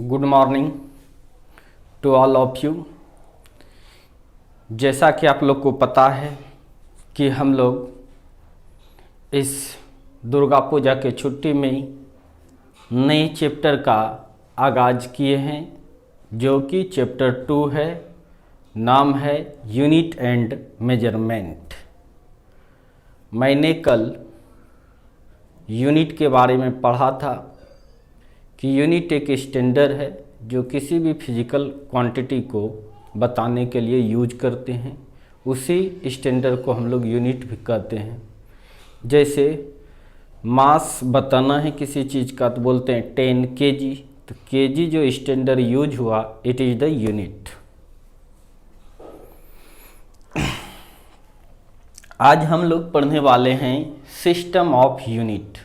Good morning to all of you. जैसा कि आप लोग को पता है कि हम लोग इस दुर्गा पूजा के छुट्टी में नए चैप्टर का आगाज़ किए हैं, जो कि चैप्टर 2 है। नाम है यूनिट एंड मेजरमेंट। मैंने कल यूनिट के बारे में पढ़ा था कि यूनिट एक स्टैंडर्ड है जो किसी भी फिजिकल क्वांटिटी को बताने के लिए यूज करते हैं। उसी स्टैंडर्ड को हम लोग यूनिट भी कहते हैं। जैसे मास बताना है किसी चीज़ का तो बोलते हैं 10 kg। तो kg जो स्टैंडर्ड यूज हुआ, इट इज़ द यूनिट। आज हम लोग पढ़ने वाले हैं सिस्टम ऑफ यूनिट,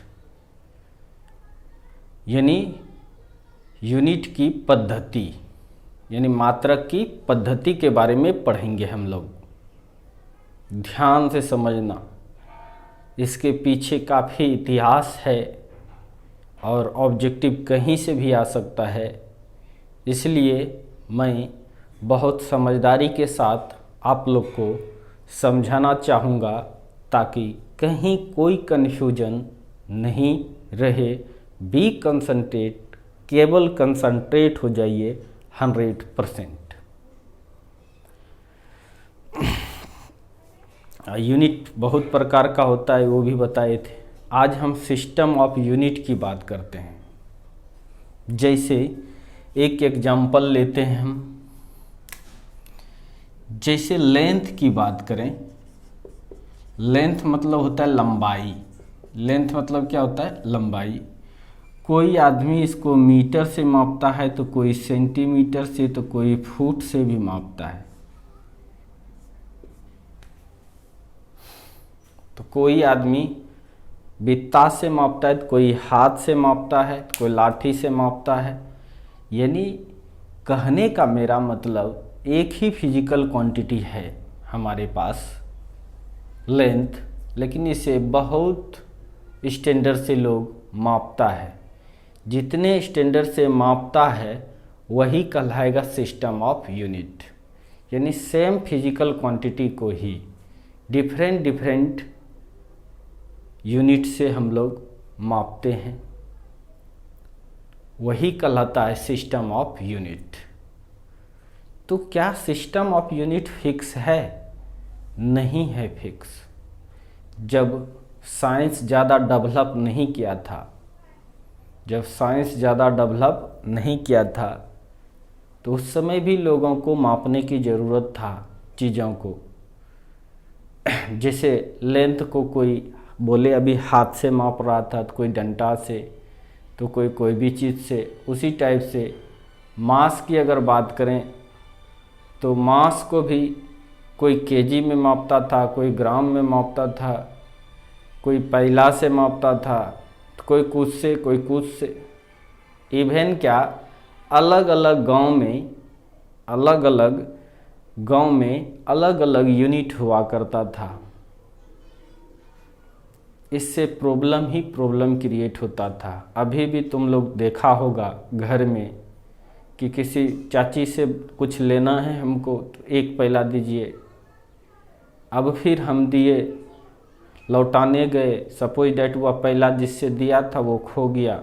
यानी यूनिट की पद्धति, यानी मात्रक की पद्धति के बारे में पढ़ेंगे हम लोग। ध्यान से समझना, इसके पीछे काफ़ी इतिहास है और ऑब्जेक्टिव कहीं से भी आ सकता है। इसलिए मैं बहुत समझदारी के साथ आप लोग को समझाना चाहूँगा ताकि कहीं कोई कन्फ्यूजन नहीं रहे। बी कंसंट्रेट, केवल कंसंट्रेट हो जाइए 100%। यूनिट बहुत प्रकार का होता है, वो भी बताए थे। आज हम सिस्टम ऑफ यूनिट की बात करते हैं। जैसे एक एग्जाम्पल लेते हैं हम। जैसे लेंथ की बात करें, लेंथ मतलब होता है लंबाई। लेंथ मतलब क्या होता है? लंबाई। कोई आदमी इसको मीटर से मापता है, तो कोई सेंटीमीटर से, तो कोई फुट से भी मापता है। तो कोई आदमी बित्ता से मापता है, तो कोई हाथ से मापता है, तो कोई लाठी से मापता है। यानी कहने का मेरा मतलब एक ही फिजिकल क्वांटिटी है हमारे पास, लेंथ, लेकिन इसे बहुत स्टैंडर्ड से लोग मापता है। जितने स्टैंडर्ड से मापता है वही कहलाएगा सिस्टम ऑफ यूनिट। यानी सेम फिजिकल क्वांटिटी को ही डिफरेंट यूनिट से हम लोग मापते हैं, वही कहलाता है सिस्टम ऑफ यूनिट। तो क्या सिस्टम ऑफ यूनिट फिक्स है? नहीं है फिक्स। जब साइंस ज़्यादा डेवलप नहीं किया था, तो उस समय भी लोगों को मापने की ज़रूरत था चीज़ों को। जैसे लेंथ को कोई बोले अभी हाथ से माप रहा था, तो कोई डंडा से, तो कोई भी चीज़ से। उसी टाइप से मास की अगर बात करें तो मास को भी कोई केजी में मापता था, कोई ग्राम में मापता था, कोई पैला से मापता था, तो कोई कुछ से, कोई कुछ से। इवन क्या अलग अलग गांव में अलग अलग यूनिट हुआ करता था। इससे प्रॉब्लम क्रिएट होता था। अभी भी तुम लोग देखा होगा घर में कि किसी चाची से कुछ लेना है हमको, तो एक पैला दीजिए। अब फिर हम दिए, लौटाने गए, सपोज डैट वह पैला जिससे दिया था वो खो गया।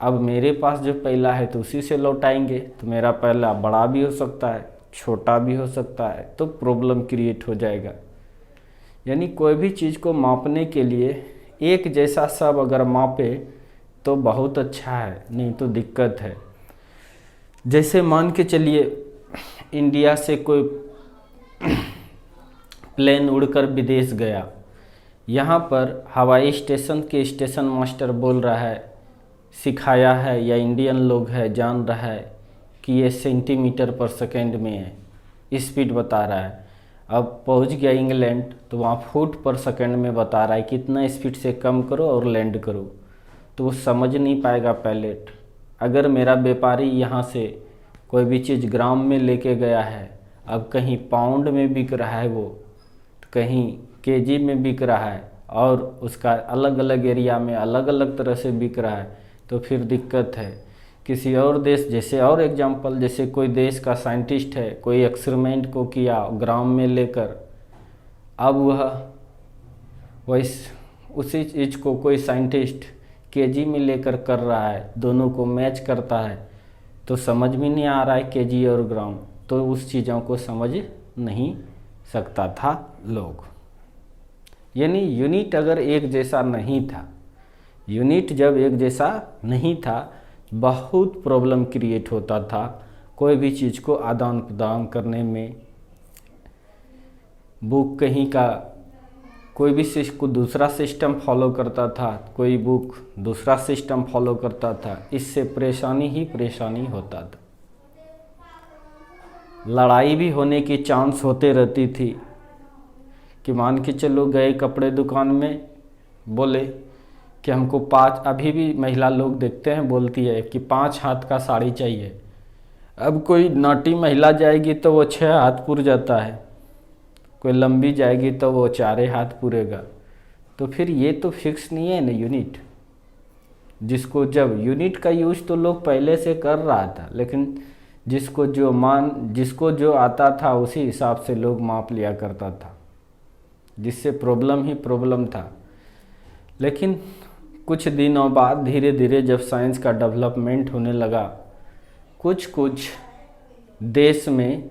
अब मेरे पास जो पैला है तो उसी से लौटाएंगे, तो मेरा पैला बड़ा भी हो सकता है, छोटा भी हो सकता है, तो प्रॉब्लम क्रिएट हो जाएगा। यानी कोई भी चीज़ को मापने के लिए एक जैसा सब अगर मापे तो बहुत अच्छा है, नहीं तो दिक्कत है। जैसे मान के चलिए इंडिया से कोई प्लेन उड़कर विदेश गया। यहाँ पर हवाई स्टेशन के स्टेशन मास्टर बोल रहा है, सिखाया है, या इंडियन लोग है जान रहा है कि ये सेंटीमीटर पर सेकेंड में है, स्पीड बता रहा है। अब पहुँच गया इंग्लैंड, तो वहाँ फुट पर सेकेंड में बता रहा है कितना स्पीड से कम करो और लैंड करो। तो वो समझ नहीं पाएगा पायलट। अगर मेरा व्यापारी यहाँ से कोई भी चीज़ ग्राम में लेके गया है, अब कहीं पाउंड में बिक रहा है वो, तो कहीं केजी में बिक रहा है, और उसका अलग अलग एरिया में अलग अलग तरह से बिक रहा है, तो फिर दिक्कत है। किसी और देश, जैसे और एग्जांपल, जैसे कोई देश का साइंटिस्ट है, कोई एक्सपेरिमेंट को किया ग्राम में लेकर, अब वह उसी चीज़ को कोई साइंटिस्ट केजी में लेकर कर रहा है, दोनों को मैच करता है, तो समझ में नहीं आ रहा है केजी और ग्राम, तो उस चीज़ों को समझ नहीं सकता था लोग। यानी यूनिट अगर एक जैसा नहीं था, यूनिट जब एक जैसा नहीं था, बहुत प्रॉब्लम क्रिएट होता था कोई भी चीज़ को आदान प्रदान करने में। बुक कहीं का कोई भी को दूसरा सिस्टम फॉलो करता था, कोई बुक दूसरा सिस्टम फॉलो करता था, इससे परेशानी ही परेशानी होता था। लड़ाई भी होने की चांस होते रहती थी कि मान के चलो गए कपड़े दुकान में, बोले कि हमको 5, अभी भी महिला लोग देखते हैं बोलती है कि 5 हाथ का साड़ी चाहिए। अब कोई नाटी महिला जाएगी तो वो 6 हाथ पुर जाता है, कोई लंबी जाएगी तो वो 4 हाथ पूरेगा। तो फिर ये तो फिक्स नहीं है ना यूनिट, जिसको जब यूनिट का यूज तो लोग पहले से कर रहा था, लेकिन जिसको जो आता था उसी हिसाब से लोग माप लिया करता था, जिससे प्रॉब्लम ही प्रॉब्लम था। लेकिन कुछ दिनों बाद धीरे धीरे जब साइंस का डेवलपमेंट होने लगा, कुछ देश में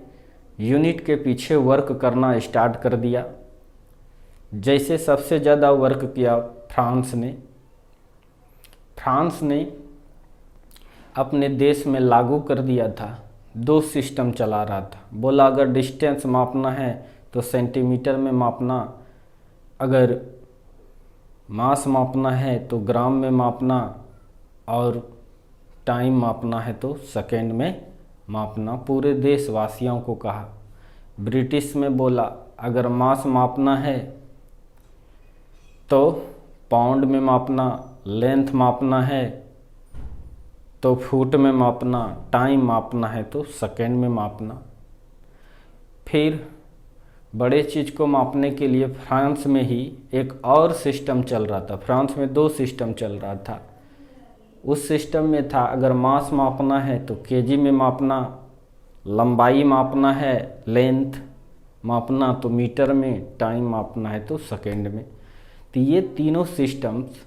यूनिट के पीछे वर्क करना स्टार्ट कर दिया। जैसे सबसे ज़्यादा वर्क किया फ्रांस ने अपने देश में लागू कर दिया था। 2 सिस्टम चला रहा था, बोला अगर डिस्टेंस मापना है तो सेंटीमीटर में मापना, अगर मास मापना है तो ग्राम में मापना, और टाइम मापना है तो सेकंड में मापना। पूरे देशवासियों को कहा। ब्रिटिश में बोला अगर मास मापना है तो पाउंड में मापना, लेंथ मापना है तो फुट में मापना, टाइम मापना है तो सेकंड में मापना। फिर बड़े चीज़ को मापने के लिए फ्रांस में ही एक और सिस्टम चल रहा था। फ्रांस में 2 सिस्टम चल रहा था। उस सिस्टम में था अगर मास मापना है तो केजी में मापना, लंबाई मापना है, लेंथ मापना तो मीटर में, टाइम मापना है तो सेकंड में। तो ये तीनों सिस्टम्स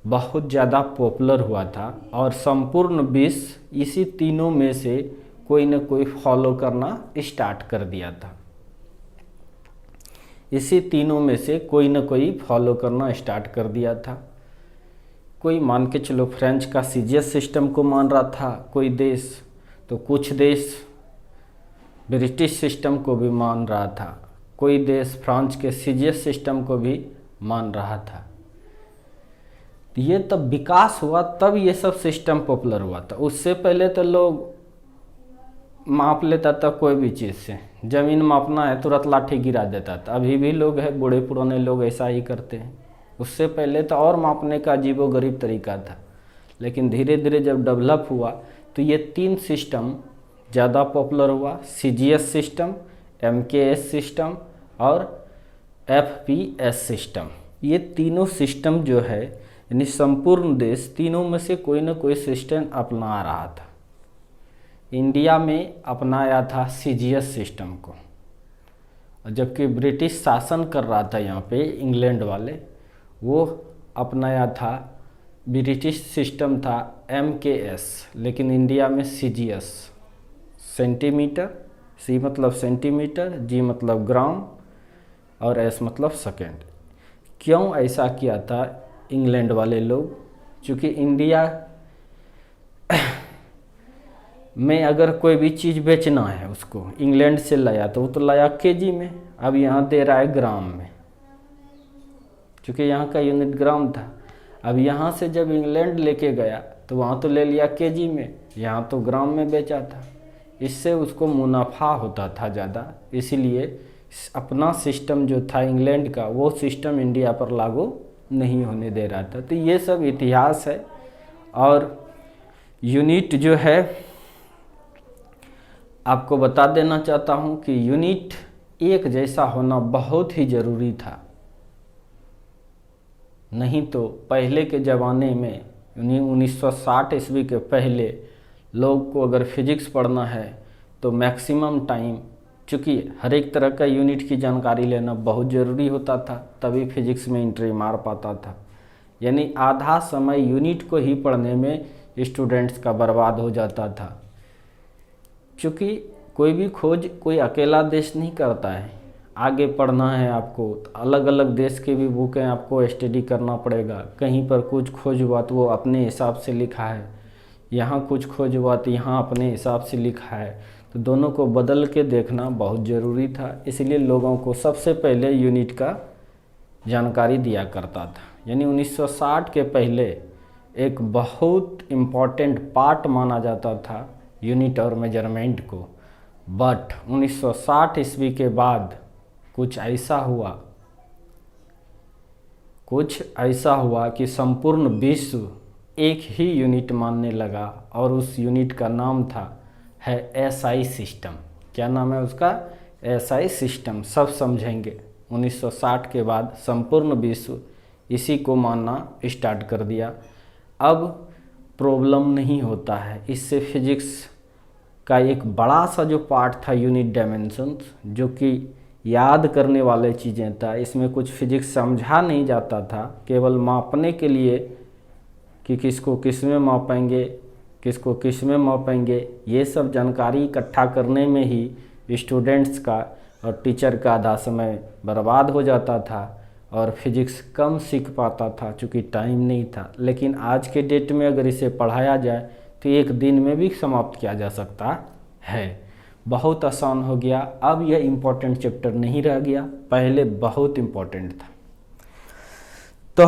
बहुत ज़्यादा पॉपुलर हुआ था और संपूर्ण विश्व इसी तीनों में से कोई न कोई फॉलो करना स्टार्ट कर दिया था। इसी तीनों में से कोई न कोई फॉलो करना स्टार्ट कर दिया था। कोई मान के चलो फ्रेंच का सीजीएस सिस्टम को मान रहा था कोई देश, तो कुछ देश ब्रिटिश सिस्टम को भी मान रहा था, कोई देश फ्रांस के सीजीएस सिस्टम को भी मान रहा था। ये तब विकास हुआ, तब ये सब सिस्टम पॉपुलर हुआ था। उससे पहले तो लोग माप लेता था कोई भी चीज़ से, ज़मीन मापना है तुरंत लाठी गिरा देता था। अभी भी लोग हैं, बूढ़े पुराने लोग ऐसा ही करते हैं। उससे पहले तो और मापने का अजीबोगरीब तरीका था। लेकिन धीरे धीरे जब डेवलप हुआ तो ये 3 सिस्टम ज़्यादा पॉपुलर हुआ, सीजीएस सिस्टम, एमकेएस सिस्टम और एफपीएस सिस्टम। ये तीनों सिस्टम जो है, यानी संपूर्ण देश तीनों में से कोई ना कोई सिस्टम अपना रहा था। इंडिया में अपनाया था सीजीएस सिस्टम को, जबकि ब्रिटिश शासन कर रहा था यहाँ पे, इंग्लैंड वाले, वो अपनाया था, ब्रिटिश सिस्टम था एमकेएस, लेकिन इंडिया में सीजीएस। सेंटीमीटर, सी मतलब सेंटीमीटर, जी मतलब ग्राम और एस मतलब सेकेंड। क्यों ऐसा किया था इंग्लैंड वाले लोग? क्योंकि इंडिया में अगर कोई भी चीज़ बेचना है, उसको इंग्लैंड से लाया तो वो तो लाया केजी में, अब यहाँ दे रहा है ग्राम में, क्योंकि यहाँ का यूनिट ग्राम था। अब यहाँ से जब इंग्लैंड लेके गया तो वहाँ तो ले लिया केजी में, यहाँ तो ग्राम में बेचा था। इससे उसको मुनाफा होता था ज़्यादा, इसीलिए अपना सिस्टम जो था इंग्लैंड का, वो सिस्टम इंडिया पर लागू नहीं होने दे रहा था। तो ये सब इतिहास है। और यूनिट जो है, आपको बता देना चाहता हूँ कि यूनिट एक जैसा होना बहुत ही ज़रूरी था। नहीं तो पहले के ज़माने में 1960 ईस्वी के पहले लोग को अगर फिजिक्स पढ़ना है तो मैक्सिमम टाइम, चूँकि हर एक तरह का यूनिट की जानकारी लेना बहुत ज़रूरी होता था, तभी फिजिक्स में एंट्री मार पाता था। यानी आधा समय यूनिट को ही पढ़ने में स्टूडेंट्स का बर्बाद हो जाता था। चूँकि कोई भी खोज कोई अकेला देश नहीं करता है, आगे पढ़ना है आपको तो अलग अलग देश के भी बुकें आपको स्टडी करना पड़ेगा। कहीं पर कुछ खोज हुआ तो वो अपने हिसाब से लिखा है, यहाँ कुछ खोज हुआ तो यहाँ अपने हिसाब से लिखा है, तो दोनों को बदल के देखना बहुत ज़रूरी था। इसलिए लोगों को सबसे पहले यूनिट का जानकारी दिया करता था। यानी 1960 के पहले एक बहुत इम्पॉर्टेंट पार्ट माना जाता था यूनिट और मेजरमेंट को। बट 1960 ईस्वी के बाद कुछ ऐसा हुआ कि संपूर्ण विश्व एक ही यूनिट मानने लगा और उस यूनिट का नाम है एसआई सिस्टम। क्या नाम है उसका? SI system. सब समझेंगे। 1960 के बाद संपूर्ण विश्व इसी को मानना स्टार्ट कर दिया। अब प्रॉब्लम नहीं होता है। इससे फिजिक्स का एक बड़ा सा जो पार्ट था यूनिट डायमेंशंस, जो कि याद करने वाले चीज़ें था, इसमें कुछ फिजिक्स समझा नहीं जाता था, केवल मापने के लिए कि किसको किस में मापेंगे, किसको किस में मापेंगे, ये सब जानकारी इकट्ठा करने में ही स्टूडेंट्स का और टीचर का आधा समय बर्बाद हो जाता था और फिजिक्स कम सीख पाता था, चूँकि टाइम नहीं था। लेकिन आज के डेट में अगर इसे पढ़ाया जाए तो एक दिन में भी समाप्त किया जा सकता है। बहुत आसान हो गया। अब यह इम्पोर्टेंट चैप्टर नहीं रह गया, पहले बहुत इम्पोर्टेंट था। तो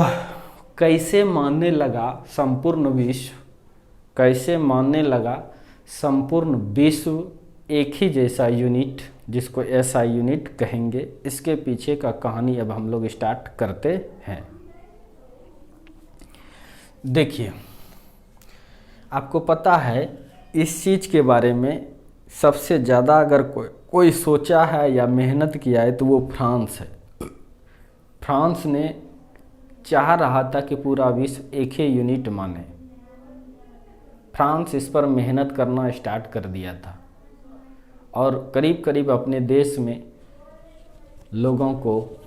कैसे मानने लगा संपूर्ण विश्व, कैसे मानने लगा संपूर्ण विश्व एक ही जैसा यूनिट, जिसको एसआई यूनिट कहेंगे, इसके पीछे का कहानी अब हम लोग स्टार्ट करते हैं। देखिए, आपको पता है इस चीज़ के बारे में सबसे ज़्यादा अगर कोई सोचा है या मेहनत किया है तो वो फ्रांस है। फ्रांस ने चाह रहा था कि पूरा विश्व एक ही यूनिट माने। फ्रांस इस पर मेहनत करना स्टार्ट कर दिया था और करीब करीब अपने देश में लोगों को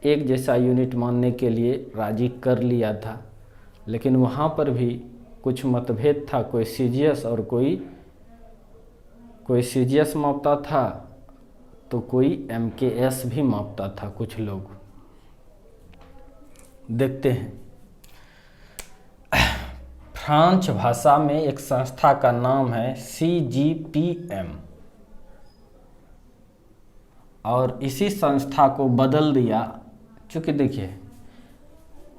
एक जैसा यूनिट मानने के लिए राजी कर लिया था। लेकिन वहाँ पर भी कुछ मतभेद था। कोई सीजियस और कोई सीजियस मापता था तो कोई एमकेएस भी मापता था। कुछ लोग देखते हैं। फ्रांस भाषा में एक संस्था का नाम है CGPM और इसी संस्था को बदल दिया। चूँकि देखिए,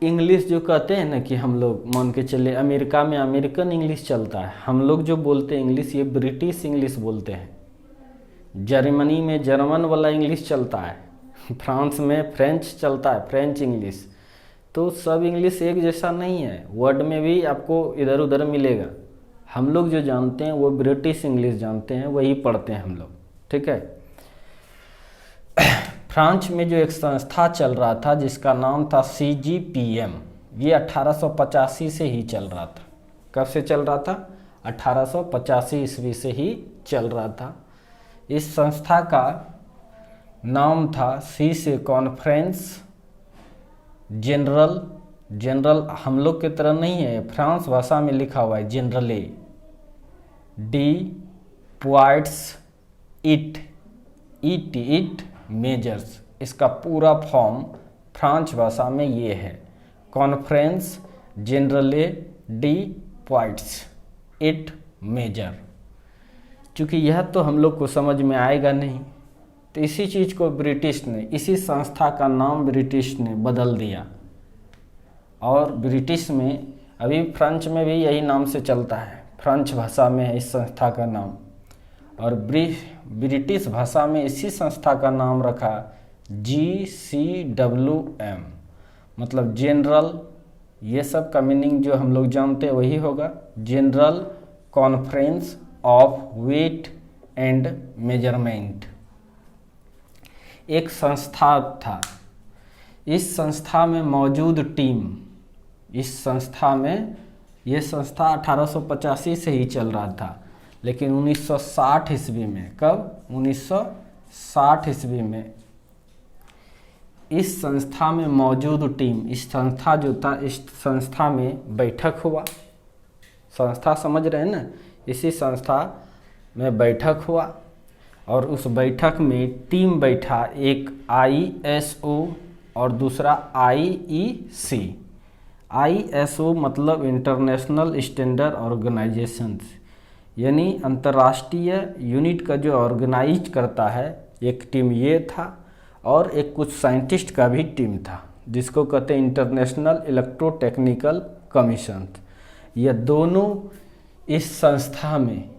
इंग्लिश जो कहते हैं ना कि हम लोग मान के चले अमेरिका में अमेरिकन इंग्लिश चलता है, हम लोग जो बोलते हैं इंग्लिश ये ब्रिटिश इंग्लिश बोलते हैं। जर्मनी में जर्मन वाला इंग्लिश चलता है, फ्रांस में फ्रेंच चलता है, फ्रेंच इंग्लिश। तो सब इंग्लिश एक जैसा नहीं है, वर्ड में भी आपको इधर उधर मिलेगा। हम लोग जो जानते हैं वो ब्रिटिश इंग्लिश जानते हैं, वही पढ़ते हैं हम लोग, ठीक है। फ्रांस में जो एक संस्था चल रहा था जिसका नाम था CGPM, ये 1885 से ही चल रहा था। कब से चल रहा था? 1885 ईस्वी से ही चल रहा था। इस संस्था का नाम था C से कॉन्फ्रेंस जनरल हम लोग की तरह नहीं है, फ्रांस भाषा में लिखा हुआ है जनरले डी पॉइंट्स इट मेजर्स। इसका पूरा फॉर्म फ्रांस भाषा में ये है, कॉन्फ्रेंस जनरले डी पॉइंट्स इट मेजर। चूँकि यह तो हम लोग को समझ में आएगा नहीं, तो इसी चीज़ को ब्रिटिश ने, इसी संस्था का नाम ब्रिटिश ने बदल दिया। और ब्रिटिश में अभी फ्रेंच में भी यही नाम से चलता है, फ्रेंच भाषा में है इस संस्था का नाम। और ब्रिटिश भाषा में इसी संस्था का नाम रखा GCWM, मतलब जनरल, ये सब का मीनिंग जो हम लोग जानते हैं वही होगा, general conference of weight and measurement. एक संस्था था। इस संस्था में मौजूद टीम, इस संस्था में ये संस्था 1885 से ही चल रहा था, लेकिन 1960 ईस्वी में, कब? 1960 ईस्वी में इस संस्था में मौजूद टीम, इस संस्था जो था, इस संस्था में बैठक हुआ। संस्था समझ रहे हैं ना? इसी संस्था में बैठक हुआ और उस बैठक में टीम बैठा, एक ISO और दूसरा IEC। ISO मतलब इंटरनेशनल स्टैंडर्ड ऑर्गेनाइजेशंस, यानी अंतर्राष्ट्रीय यूनिट का जो ऑर्गेनाइज करता है, एक टीम ये था, और एक कुछ साइंटिस्ट का भी टीम था जिसको कहते हैं इंटरनेशनल इलेक्ट्रोटेक्निकल कमीशन। ये दोनों इस संस्था में,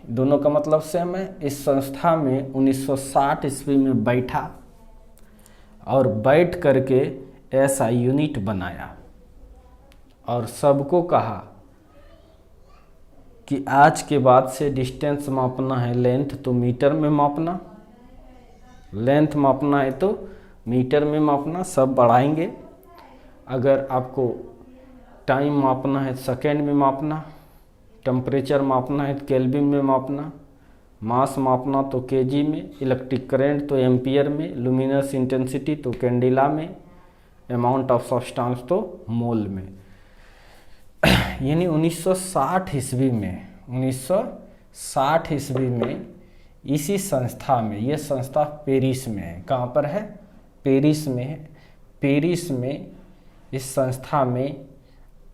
दोनों का मतलब सेम है, इस संस्था में 1960 ईस्वी में बैठा और बैठ करके SI यूनिट बनाया और सबको कहा कि आज के बाद से डिस्टेंस मापना है लेंथ तो मीटर में मापना, लेंथ मापना है तो मीटर में मापना, सब बढ़ाएंगे। अगर आपको टाइम मापना है सेकेंड में मापना, टेम्परेचर मापना है तो केल्विन में मापना, मास मापना तो केजी में, इलेक्ट्रिक करंट तो एम्पियर में, लुमिनस इंटेंसिटी तो कैंडिला में, अमाउंट ऑफ सब्सटेंस तो मोल में। यानी 1960 ईस्वी में, 1960 ईस्वी में इसी संस्था में, ये संस्था पेरिस में है। कहाँ पर है? पेरिस में है। पेरिस में इस संस्था में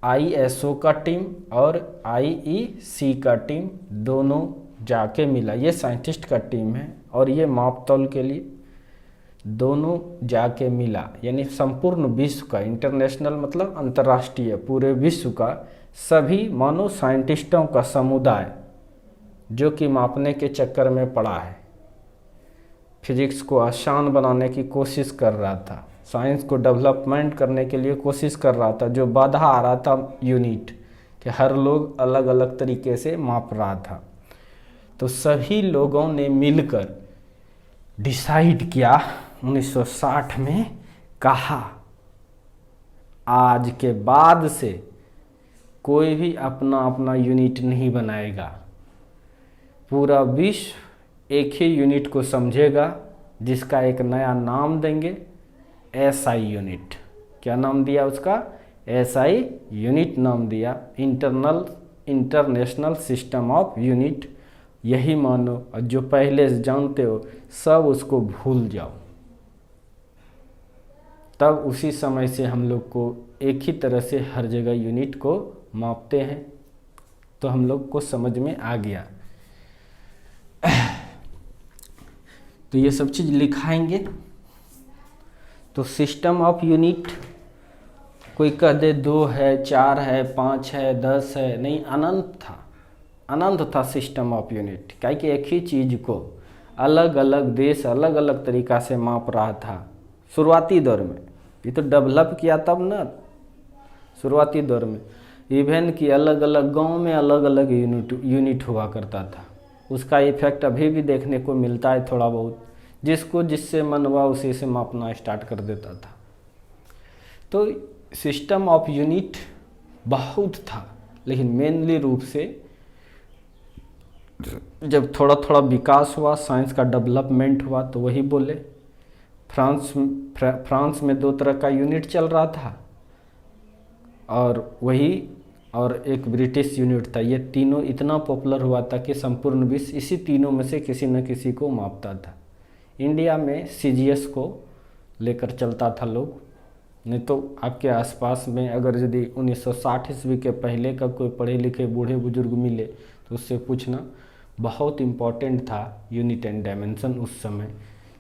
ISO का टीम और IEC का टीम दोनों जाके मिला। ये साइंटिस्ट का टीम है और ये मापतौल के लिए दोनों जाके मिला, यानी संपूर्ण विश्व का, इंटरनेशनल मतलब अंतर्राष्ट्रीय, पूरे विश्व का सभी मानो साइंटिस्टों का समुदाय जो कि मापने के चक्कर में पड़ा है, फिजिक्स को आसान बनाने की कोशिश कर रहा था, साइंस को डेवलपमेंट करने के लिए कोशिश कर रहा था, जो बाधा आ रहा था यूनिट कि हर लोग अलग अलग तरीके से माप रहा था। तो सभी लोगों ने मिलकर डिसाइड किया 1960 में, कहा आज के बाद से कोई भी अपना अपना यूनिट नहीं बनाएगा, पूरा विश्व एक ही यूनिट को समझेगा जिसका एक नया नाम देंगे, SI यूनिट। क्या नाम दिया उसका? SI यूनिट नाम दिया, इंटरनेशनल सिस्टम ऑफ यूनिट। यही मानो, और जो पहले से जानते हो सब उसको भूल जाओ। तब उसी समय से हम लोग को एक ही तरह से हर जगह यूनिट को मापते हैं, तो हम लोग को समझ में आ गया। तो ये सब चीज़ लिखाएंगे। तो सिस्टम ऑफ यूनिट, कोई कह दे 2 है, 4 है, 5 है, 10 है, नहीं, अनंत था सिस्टम ऑफ यूनिट। क्या कि एक ही चीज़ को अलग अलग देश अलग अलग तरीक़ा से माप रहा था शुरुआती दौर में। ये तो डेवलप किया तब ना, शुरुआती दौर में इवन कि अलग अलग गांव में अलग अलग यूनिट हुआ करता था। उसका इफेक्ट अभी भी देखने को मिलता है थोड़ा बहुत, जिसको जिससे मन हुआ उसी से मापना स्टार्ट कर देता था। तो सिस्टम ऑफ यूनिट बहुत था, लेकिन मेनली रूप से जब थोड़ा थोड़ा विकास हुआ, साइंस का डेवलपमेंट हुआ, तो वही बोले। फ्रांस में 2 तरह का यूनिट चल रहा था और एक ब्रिटिश यूनिट था। ये तीनों इतना पॉपुलर हुआ था कि संपूर्ण विश्व इसी तीनों में से किसी न किसी को मापता था। इंडिया में CGS को लेकर चलता था लोग, नहीं तो आपके आसपास में अगर यदि 1960 ईस्वी के पहले का कोई पढ़े लिखे बूढ़े बुजुर्ग मिले तो उससे पूछना। बहुत इम्पॉर्टेंट था यूनिट एंड डायमेंशन उस समय,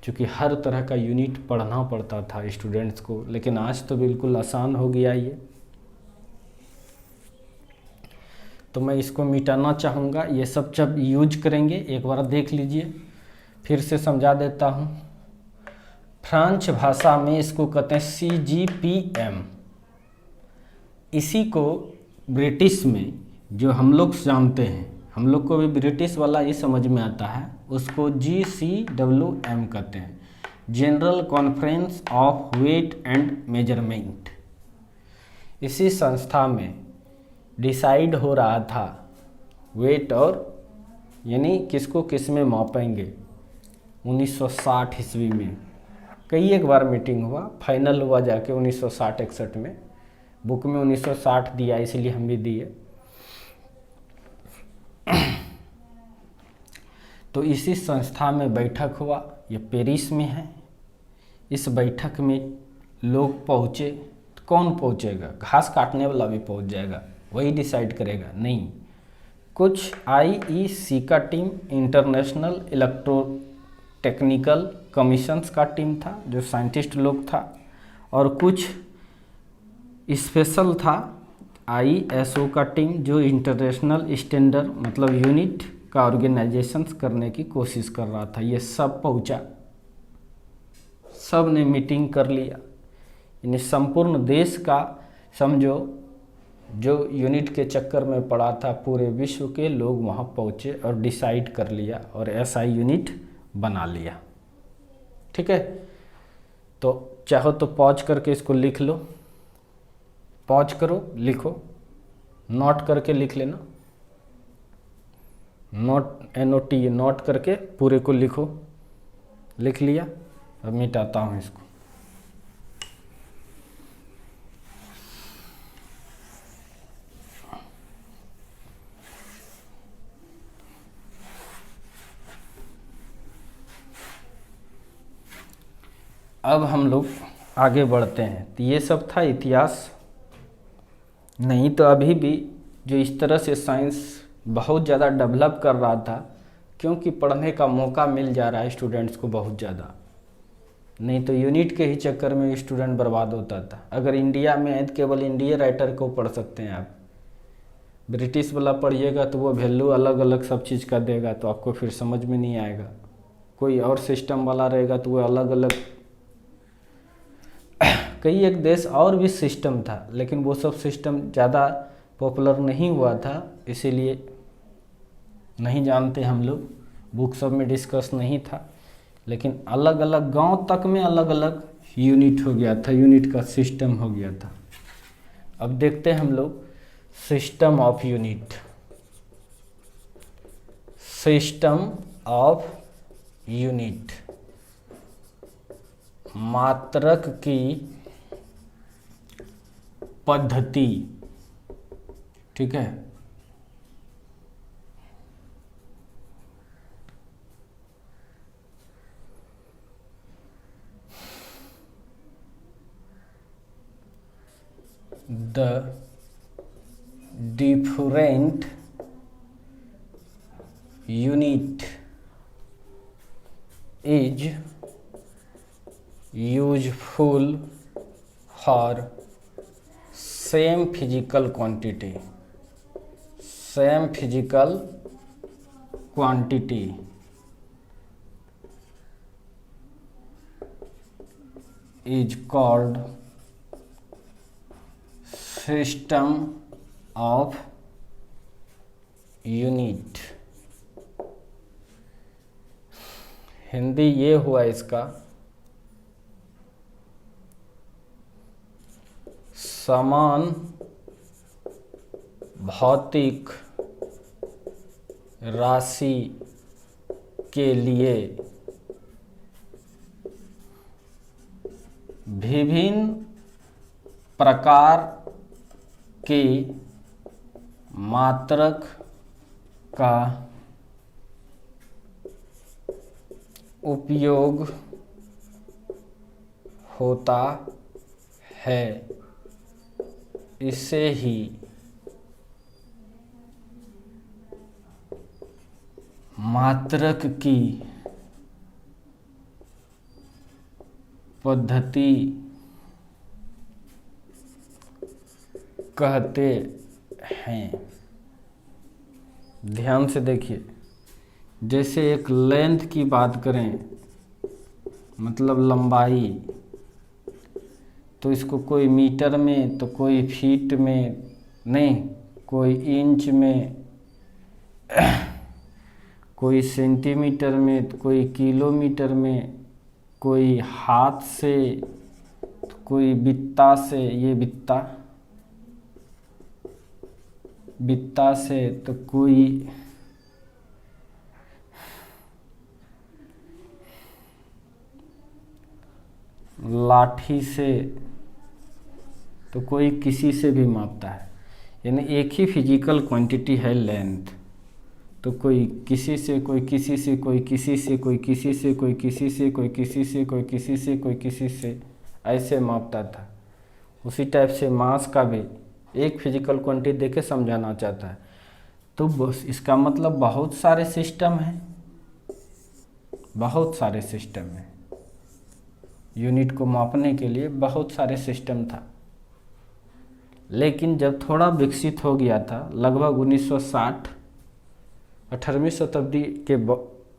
क्योंकि हर तरह का यूनिट पढ़ना पड़ता था स्टूडेंट्स को। लेकिन आज तो बिल्कुल आसान हो गया ये, तो मैं इसको मिटाना चाहूँगा। ये सब जब यूज करेंगे एक बार देख लीजिए, फिर से समझा देता हूँ। फ्रेंच भाषा में इसको कहते हैं CGPM। इसी को ब्रिटिश में जो हम लोग जानते हैं, हम लोग को भी ब्रिटिश वाला ही समझ में आता है, उसको GCWM कहते हैं, general conference of weight and measurement. इसी संस्था में डिसाइड हो रहा था वेट और यानी किसको किस में मापेंगे 1960 ईस्वी में। कई एक बार मीटिंग हुआ, फाइनल हुआ जाके 1960-61 में। बुक में 1960 दिया, इसलिए हम भी दिए। तो इसी संस्था में बैठक हुआ, ये पेरिस में है। इस बैठक में लोग पहुँचे, तो कौन पहुँचेगा? घास काटने वाला भी पहुँच जाएगा, वही डिसाइड करेगा? नहीं, कुछ IEC का team, international electro technical commissions का टीम था, जो साइंटिस्ट लोग था, और कुछ स्पेशल था ISO का टीम, जो इंटरनेशनल स्टैंडर्ड मतलब यूनिट का ऑर्गेनाइजेशंस करने की कोशिश कर रहा था। ये सब पहुंचा, सब ने मीटिंग कर लिया। यानी संपूर्ण देश का समझो, जो यूनिट के चक्कर में पड़ा था, पूरे विश्व के लोग वहाँ पहुँचे और डिसाइड कर लिया और SI यूनिट बना लिया। ठीक है, तो चाहो तो पॉज करके इसको लिख लो, पॉज करो, लिखो, नोट करके लिख लेना, NOT नोट करके पूरे को लिखो। लिख लिया? अब मिटाता हूँ इसको। अब हम लोग आगे बढ़ते हैं। तो ये सब था इतिहास। नहीं तो अभी भी जो इस तरह से साइंस बहुत ज़्यादा डेवलप कर रहा था, क्योंकि पढ़ने का मौका मिल जा रहा है स्टूडेंट्स को बहुत ज़्यादा। नहीं तो यूनिट के ही चक्कर में स्टूडेंट बर्बाद होता था। अगर इंडिया में है तो केवल इंडिया राइटर को पढ़ सकते हैं आप। ब्रिटिश वाला पढ़िएगा तो वो वैल्यू अलग अलग सब चीज़ का देगा, तो आपको फिर समझ में नहीं आएगा। कोई और सिस्टम वाला रहेगा तो वो अलग अलग, कई एक देश और भी सिस्टम था, लेकिन वो सब सिस्टम ज़्यादा पॉपुलर नहीं हुआ था, इसीलिए नहीं जानते हम लोग, बुक सब में डिस्कस नहीं था। लेकिन अलग अलग गांव तक में अलग अलग यूनिट हो गया था, यूनिट का सिस्टम हो गया था। अब देखते हैं हम लोग system of unit. System of unit मात्रक की पद्धति। ठीक है, the different unit is useful for same physical quantity is called system of unit. Hindi ये हुआ इसका, समान भौतिक राशि के लिए विभिन्न प्रकार के मात्रक का उपयोग होता है। इसे ही मात्रक की पद्धति कहते हैं। ध्यान से देखिए, जैसे एक लेंथ की बात करें, मतलब लंबाई, तो इसको कोई मीटर में, तो कोई फीट में, नहीं कोई इंच में, कोई सेंटीमीटर में, तो कोई किलोमीटर में, कोई हाथ से, तो कोई बित्ता से, ये बित्ता, बित्ता से तो कोई लाठी से तो कोई किसी से भी मापता है, यानी एक ही फिजिकल क्वांटिटी है लेंथ, तो कोई किसी से, कोई किसी से, कोई किसी से, कोई किसी से, कोई किसी से, कोई किसी से, कोई किसी से, कोई किसी से, ऐसे मापता था। उसी टाइप से मास का भी एक फिजिकल क्वांटिटी देके समझाना चाहता है। तो बस इसका मतलब बहुत सारे सिस्टम हैं, बहुत सारे सिस्टम हैं, यूनिट को मापने के लिए बहुत सारे सिस्टम था। लेकिन जब थोड़ा विकसित हो गया था, लगभग 1960 18वीं शताब्दी के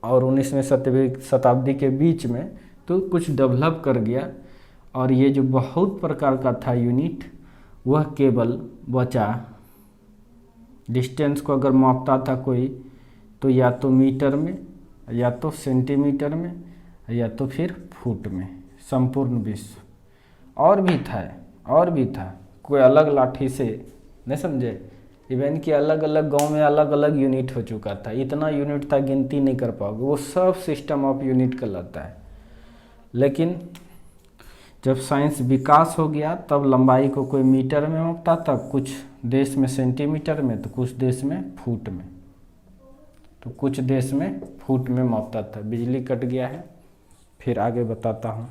और 19वीं शताब्दी के बीच में, तो कुछ डेवलप कर गया, और ये जो बहुत प्रकार का था यूनिट, वह केवल बचा डिस्टेंस को अगर मापता था कोई, तो या तो मीटर में, या तो सेंटीमीटर में, या तो फिर फुट में, संपूर्ण विश्व। और भी था कोई अलग लाठी से, नहीं समझे, इवन कि अलग अलग गांव में अलग अलग यूनिट हो चुका था, इतना यूनिट था गिनती नहीं कर पाओगे, वो सब सिस्टम ऑफ यूनिट कहलाता है। लेकिन जब साइंस विकास हो गया, तब लंबाई को कोई मीटर में मापता था, कुछ देश में सेंटीमीटर में, तो कुछ देश में फुट में, तो कुछ देश में फुट में मापता था। बिजली कट गया है, फिर आगे बताता हूँ।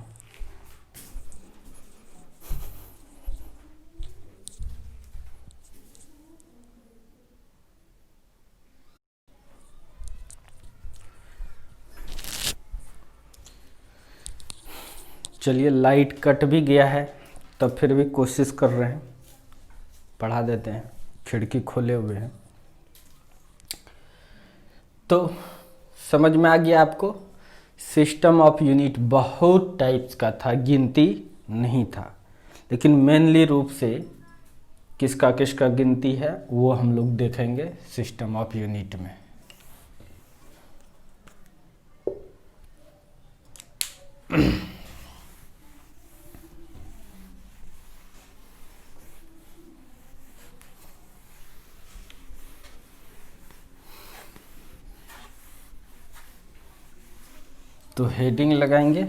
चलिए, लाइट कट भी गया है, तब फिर भी कोशिश कर रहे हैं, पढ़ा देते हैं, खिड़की खोले हुए हैं। तो समझ में आ गया आपको, सिस्टम ऑफ यूनिट बहुत टाइप्स का था, गिनती नहीं था, लेकिन मेनली रूप से किसका किसका गिनती है वो हम लोग देखेंगे सिस्टम ऑफ यूनिट में। तो हेडिंग लगाएंगे,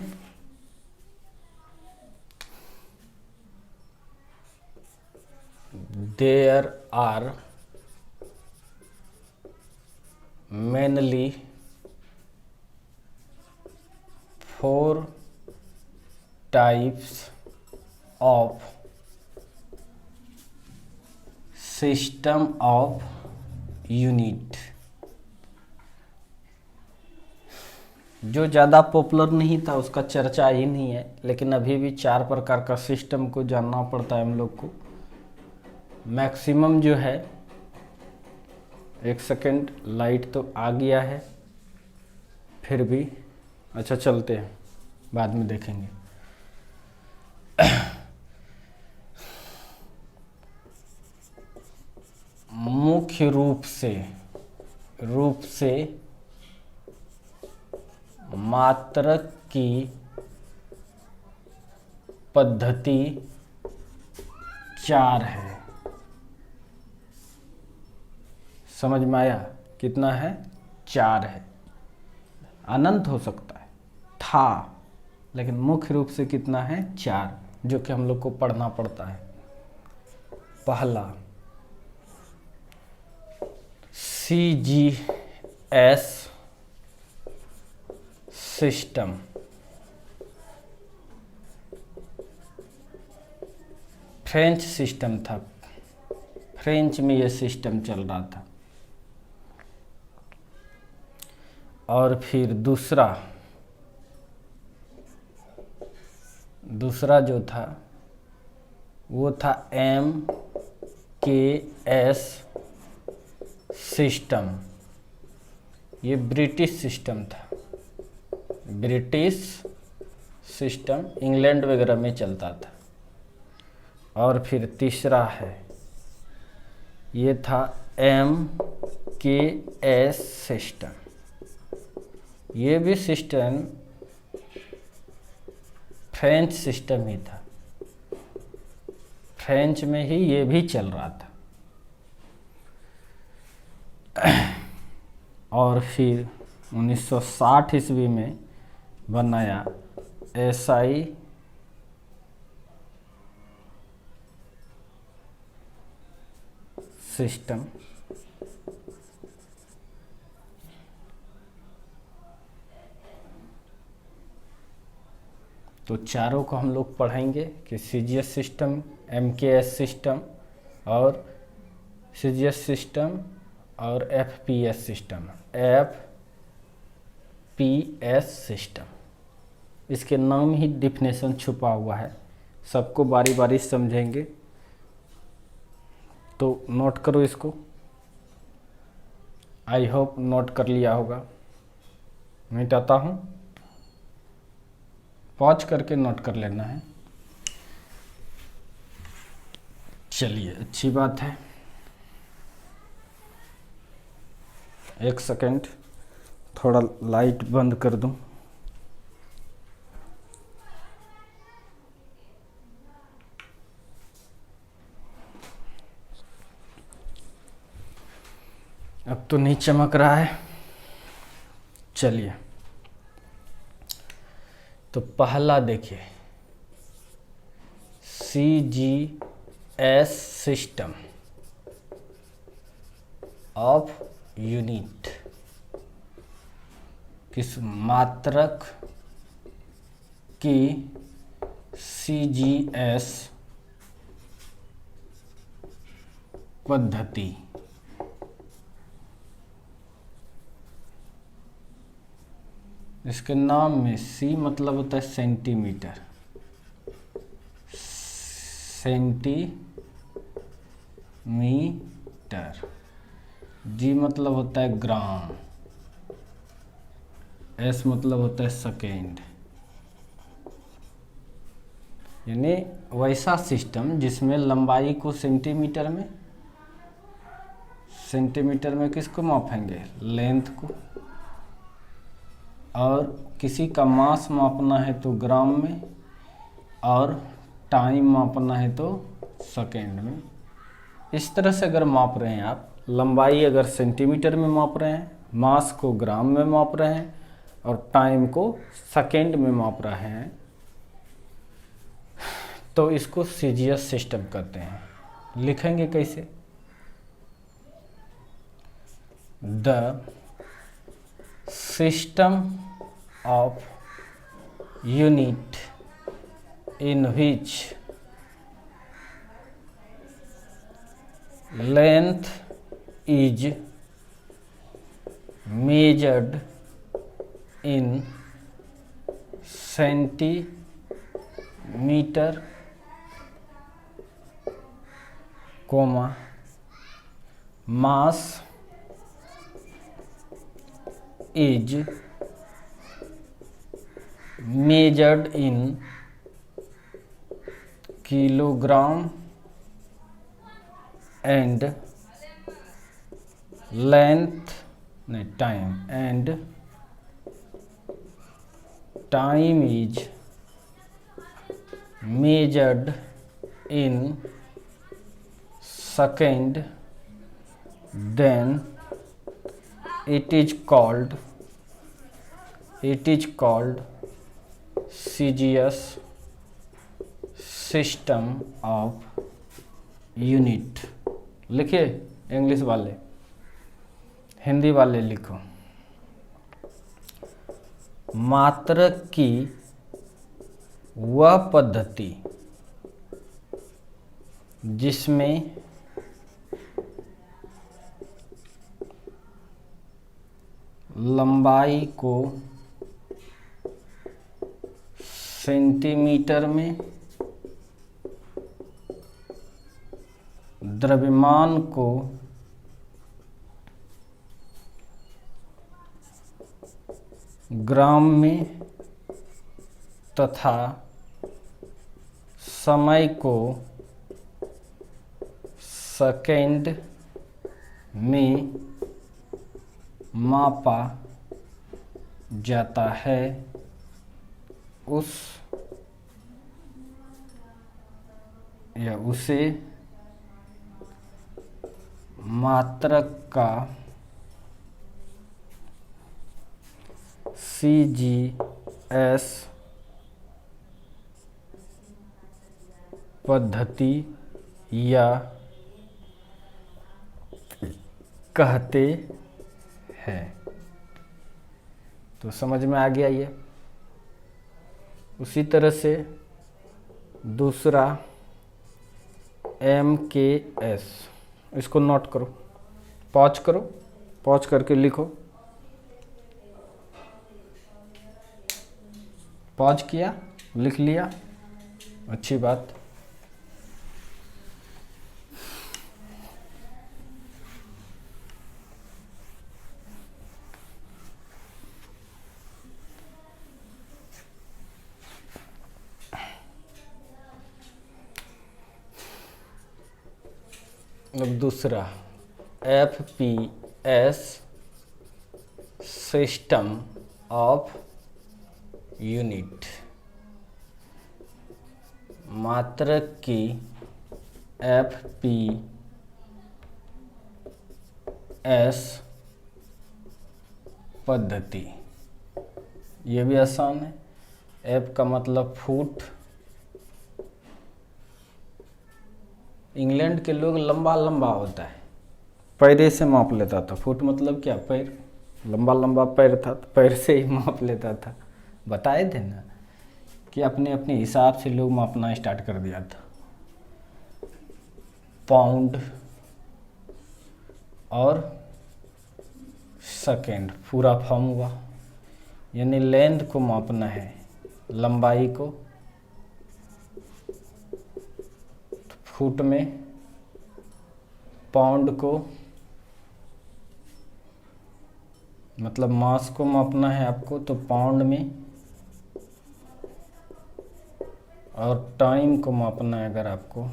there are mainly 4 types of system of unit. जो ज़्यादा पॉपुलर नहीं था उसका चर्चा ही नहीं है, लेकिन अभी भी 4 प्रकार का सिस्टम को जानना पड़ता है हम लोग को। मैक्सिमम जो है, एक सेकेंड, लाइट तो आ गया है, फिर भी अच्छा चलते हैं, बाद में देखेंगे। मुख्य रूप से मात्रक की पद्धति 4 है। समझ में आया? कितना है? 4 है। अनंत हो सकता है, था, लेकिन मुख्य रूप से कितना है? 4, जो कि हम लोग को पढ़ना पड़ता है। पहला CGS सिस्टम, फ्रेंच सिस्टम था, फ्रेंच में यह सिस्टम चल रहा था। और फिर दूसरा जो था वो था MKS सिस्टम, ये ब्रिटिश सिस्टम था, ब्रिटिश सिस्टम इंग्लैंड वगैरह में चलता था। और फिर तीसरा है, ये था MKS सिस्टम, ये भी सिस्टम फ्रेंच सिस्टम ही था, फ्रेंच में ही ये भी चल रहा था। और फिर 1960 ईस्वी में बनाया SI सिस्टम। तो चारों को हम लोग पढ़ेंगे कि CGS सिस्टम, MKS सिस्टम और CGS सिस्टम और FPS सिस्टम। FPS सिस्टम, इसके नाम ही डिफिनेशन छुपा हुआ है। सबको बारी बारी समझेंगे, तो नोट करो इसको। आई होप नोट कर लिया होगा। मिटाता हूँ, पॉज करके नोट कर लेना है। चलिए, अच्छी बात है। एक सेकंड, थोड़ा लाइट बंद कर दूं। अब तो नहीं चमक रहा है। चलिए, तो पहला देखिए, CGS सिस्टम ऑफ यूनिट, किस मात्रक की CGS पद्धति। इसके नाम में C मतलब होता है सेंटीमीटर, सेंटीमीटर। G मतलब होता है ग्राम, S मतलब होता है सेकेंड। यानी वैसा सिस्टम जिसमें लंबाई को सेंटीमीटर में किसको मापेंगे, लेंथ को, और किसी का मास मापना है तो ग्राम में, और टाइम मापना है तो सेकेंड में। इस तरह से अगर माप रहे हैं आप, लंबाई अगर सेंटीमीटर में माप रहे हैं, मास को ग्राम में माप रहे हैं, और टाइम को सेकेंड में माप रहे हैं, तो इसको CGS सिस्टम कहते हैं। लिखेंगे कैसे? The system of unit in which length is measured in centimeter, comma, mass is measured in kilogram and time is measured in second, then it is called CGS system of unit. लिखिए, English वाले, हिंदी वाले लिखो। मात्रक की वह पद्धति जिसमें लंबाई को सेंटीमीटर में, द्रव्यमान को ग्राम में तथा समय को सेकेंड में मापा जाता है, उसे मात्रक का CGS पद्धति या कहते हैं। तो समझ में आ गया ये। उसी तरह से दूसरा MKS, इसको नोट करो, पॉज करके लिखो। पॉज किया, लिख लिया, अच्छी बात। अब दूसरा FPS सिस्टम ऑफ यूनिट, मात्रक की FPS पद्धति। ये भी आसान है। F का मतलब फुट। इंग्लैंड के लोग लंबा लंबा होता है, पैर से माप लेता था। फुट मतलब क्या, पैर, लंबा लंबा पैर था तो पैर से ही माप लेता था। बताए थे ना कि अपने अपने हिसाब से लोग मापना स्टार्ट कर दिया था। पाउंड और सेकेंड पूरा फॉर्म हुआ, यानी लेंथ को मापना है, लंबाई को फुट में, पाउंड को मतलब मास को मापना है आपको तो पाउंड में, और टाइम को मापना है अगर आपको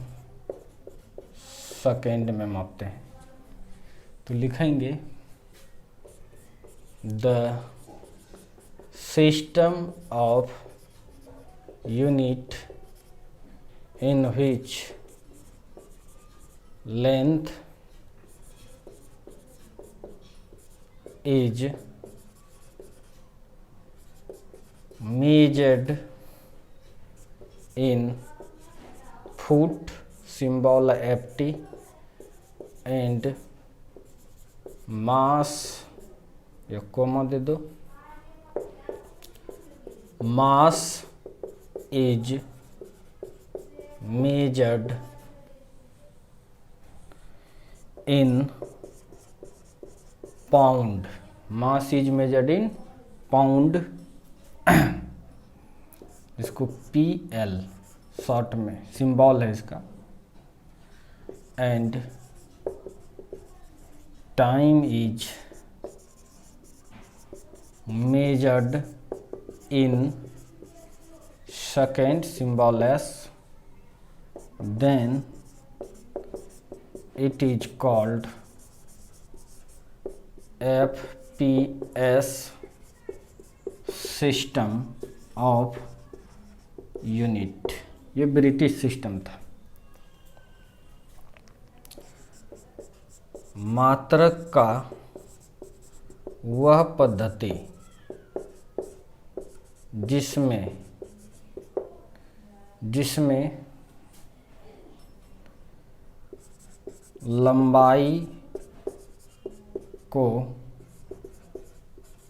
सेकेंड में मापते हैं। तो लिखेंगे the system of unit in which length is measured in foot, symbol FT, and mass, या कॉमा दे दो, mass is measured in pound, mass is measured in pound, इसको PL शॉर्ट में सिंबल है इसका, and time is measured in second, symbol S, then it is called FPS system of unit। ये British system था। मात्रक का वह पद्धति जिसमें लंबाई को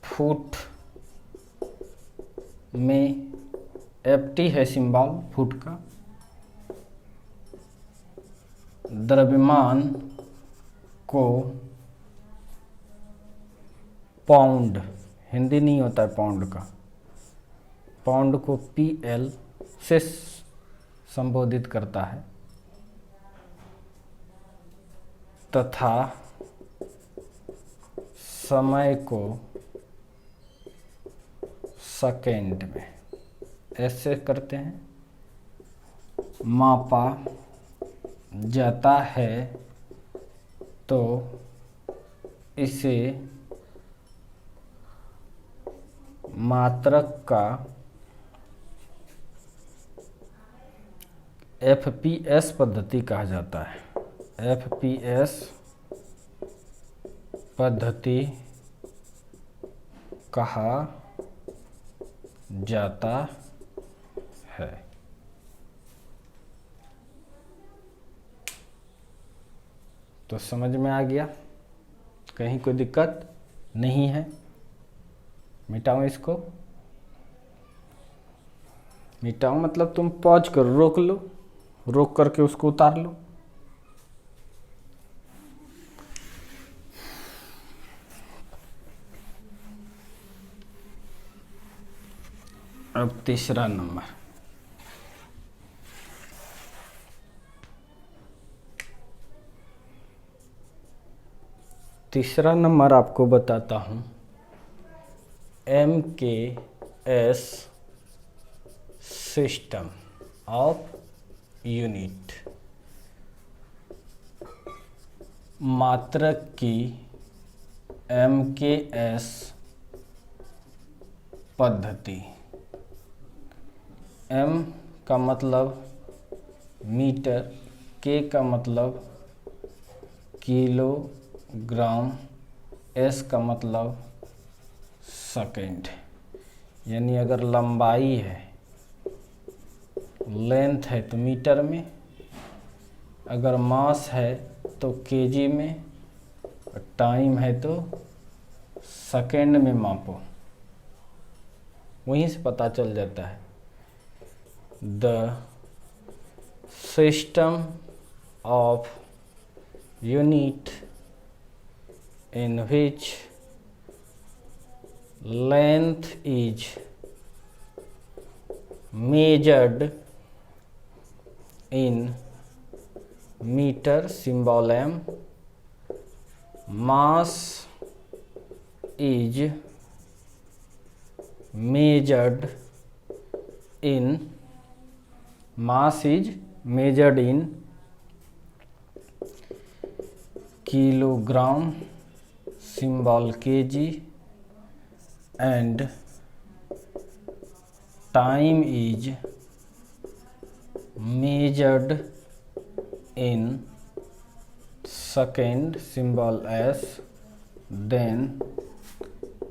फुट में, FT है सिंबल फुट का, द्रव्यमान को पाउंड, हिंदी नहीं होता है पाउंड का, पाउंड को PL से संबोधित करता है, तथा समय को सेकेंड में, ऐसे करते हैं, मापा जाता है, तो इसे मात्रक का FPS पद्धति कहा जाता है। FPS पद्धति कहा जाता है। तो समझ में आ गया, कहीं कोई दिक्कत नहीं है। मिटाऊं इसको, मिटाऊं मतलब तुम पॉज करो, रोक लो, रोक करके उसको उतार लो। अब तीसरा नंबर, तीसरा नंबर आपको बताता हूं, MKS सिस्टम ऑफ यूनिट, मात्रक की MKS पद्धति। M का मतलब मीटर, K का मतलब किलोग्राम, S का मतलब सेकंड। यानी अगर लंबाई है, लेंथ है तो मीटर में, अगर मास है तो केजी में, और टाइम है तो सेकंड में मापो। वहीं से पता चल जाता है। The system of unit in which length is measured in meter symbol m, mass is measured in kilogram symbol kg, and time is measured in second symbol s, then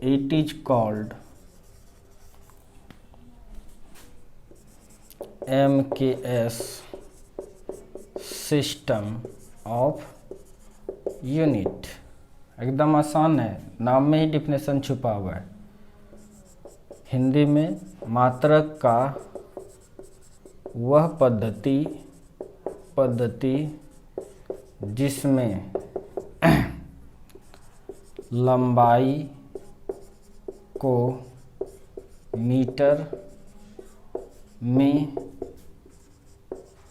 it is called MKS system of unit. एकदम आसान है, नाम में ही definition छुपा हुआ है। हिंदी में मात्रक का वह पद्धति जिसमें लंबाई को मीटर में,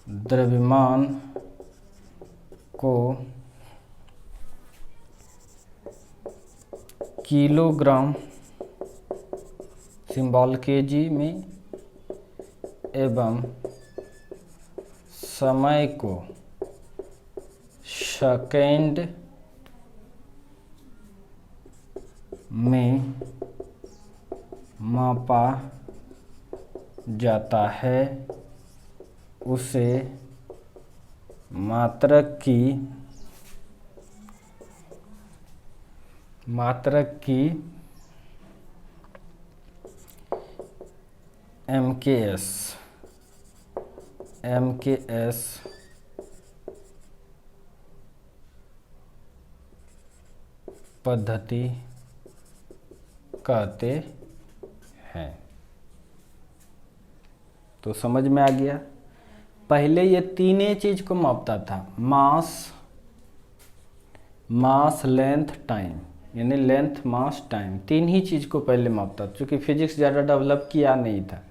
द्रव्यमान को किलोग्राम सिंबल केजी में एवं समय को सेकंड में मापा जाता है, उसे मात्रक की MKS पद्धति कहते हैं। तो समझ में आ गया। पहले ये तीनों चीज को मापता था, मास लेंथ टाइम, यानी लेंथ मास टाइम, तीन ही चीज को पहले मापता था। चूँकि फिजिक्स ज़्यादा डेवलप किया नहीं था,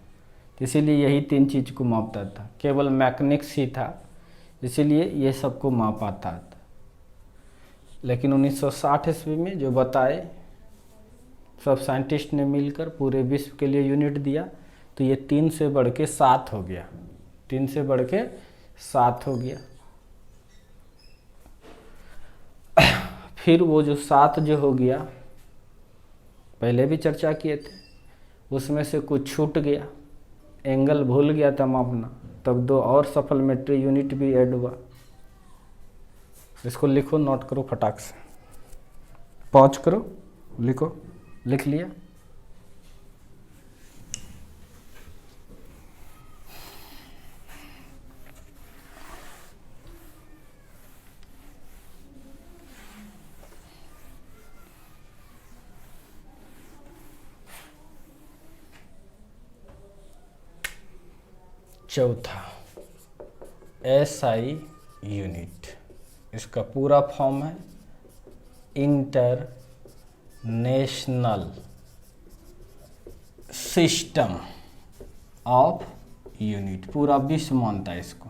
इसीलिए यही तीन चीज को मापता था। केवल मैकेनिक्स ही था, इसीलिए ये सबको माप आता था। लेकिन 1960 ईस्वी में जो बताए सब साइंटिस्ट ने मिलकर पूरे विश्व के लिए यूनिट दिया, तो ये 3 से बढ़ के 7 हो गया, 3 से बढ़ के 7 हो गया। फिर वो जो 7 जो हो गया, पहले भी चर्चा किए थे, उसमें से कुछ छूट गया, एंगल भूल गया था मापना, तब 2 और सप्लीमेंट्री यूनिट भी ऐड हुआ। इसको लिखो, नोट करो फटाक से, पॉज करो, लिखो, लिख लिया। चौथा SI यूनिट, इसका पूरा फॉर्म है इंटरनेशनल सिस्टम ऑफ यूनिट। पूरा विश्व मानता है इसको।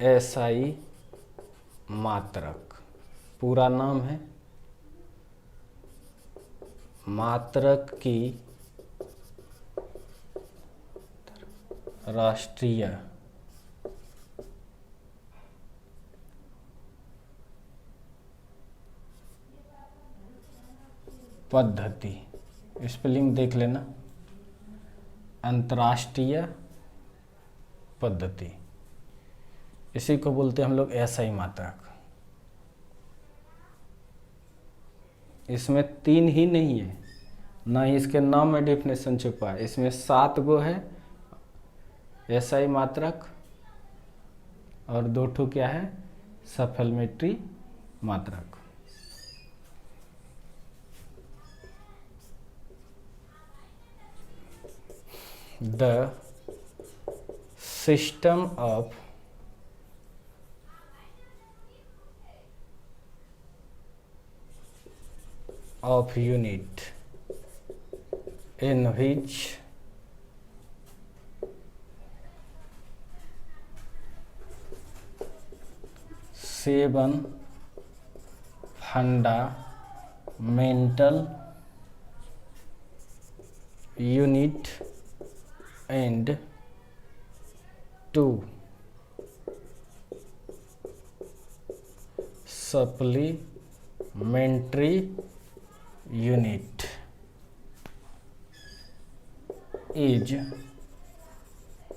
SI मात्रक, पूरा नाम है मात्रक की राष्ट्रीय पद्धति, स्पेलिंग देख लेना, अंतर्राष्ट्रीय पद्धति, इसी को बोलते हैं हम लोग SI मात्रक। इसमें 3 ही नहीं है, ना ही इसके नाम में डेफिनेशन छुपा है, इसमें 7 गो है SI मात्रक और 2 ठो क्या है सप्लीमेंट्री मात्रक। The system of unit in which seven fundamental unit and 2 supplementary unit is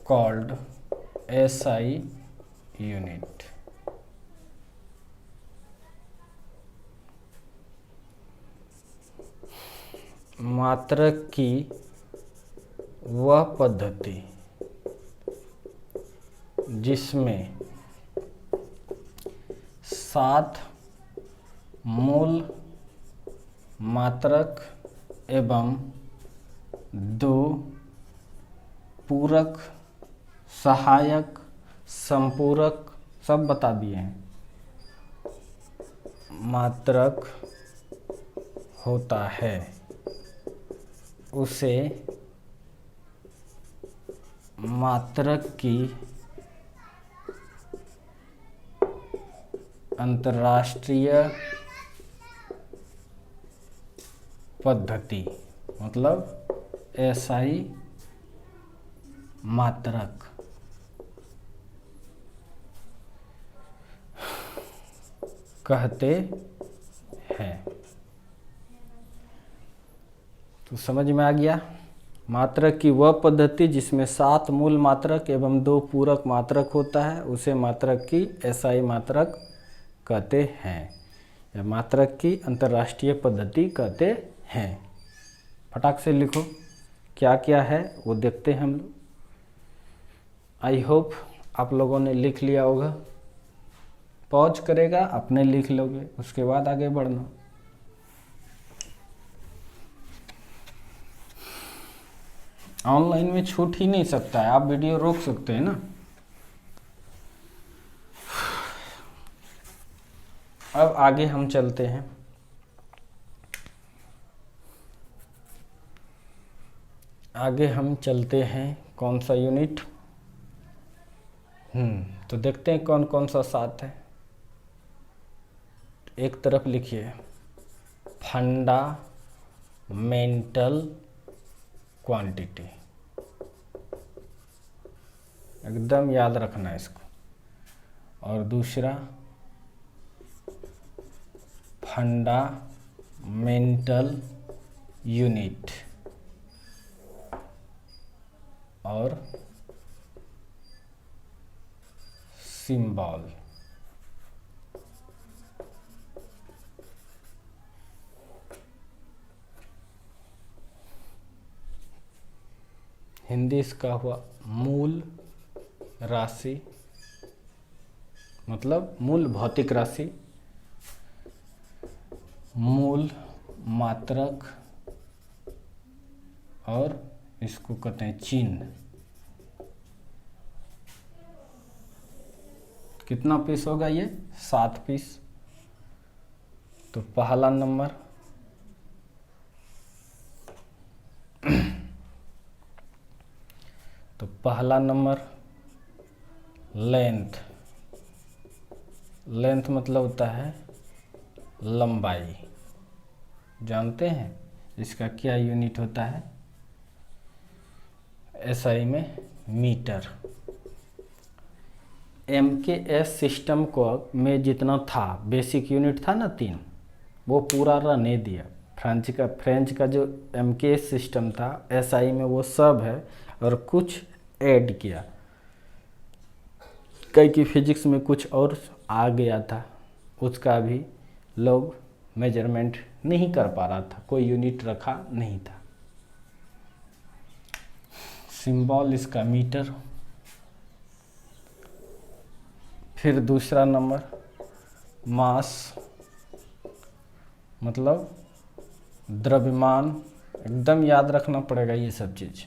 called SI unit। मात्रक की वह पद्धति जिसमें 7 मूल मात्रक एवं 2 पूरक, सहायक, संपूरक सब बता दिए हैं मात्रक होता है, उसे मात्रक की अंतर्राष्ट्रीय पद्धति मतलब SI मात्रक कहते हैं। तो समझ में आ गया, मात्रक की वह पद्धति जिसमें 7 मूल मात्रक एवं 2 पूरक मात्रक होता है उसे मात्रक की SI मात्रक कहते हैं या मात्रक की अंतर्राष्ट्रीय पद्धति कहते हैं। फटाक से लिखो क्या क्या है वो देखते हैं हम लोग। आई होप आप लोगों ने लिख लिया होगा, पॉज करेगा अपने लिख लोगे, उसके बाद आगे बढ़ना। ऑनलाइन में छूट ही नहीं सकता है, आप वीडियो रोक सकते हैं ना। अब आगे हम चलते हैं। आगे हम चलते हैं कौन सा यूनिट, तो देखते हैं कौन कौन सा 7 है। एक तरफ लिखिए फंडामेंटल क्वांटिटी, एकदम याद रखना है इसको। और दूसरा फंडामेंटल यूनिट और सिंबल। हिंदी इसका हुआ मूल राशि, मतलब मूल भौतिक राशि, मूल मात्रक और इसको कहते हैं चिन्ह। कितना पीस होगा ये? 7 पीस। तो पहला नंबर लेंथ। लेंथ मतलब होता है लंबाई। जानते हैं इसका क्या यूनिट होता है? एसआई में मीटर। MKS सिस्टम को में जितना था बेसिक यूनिट था ना 3, वो पूरा रहने दिया। फ्रेंच का जो MKS सिस्टम था SI में वो सब है और कुछ ऐड किया, कई की फिजिक्स में कुछ और आ गया था, उसका भी लोग मेजरमेंट नहीं कर पा रहा था, कोई यूनिट रखा नहीं था। सिंबल इसका मीटर। फिर दूसरा नंबर मास, मतलब द्रव्यमान। एकदम याद रखना पड़ेगा ये सब चीज।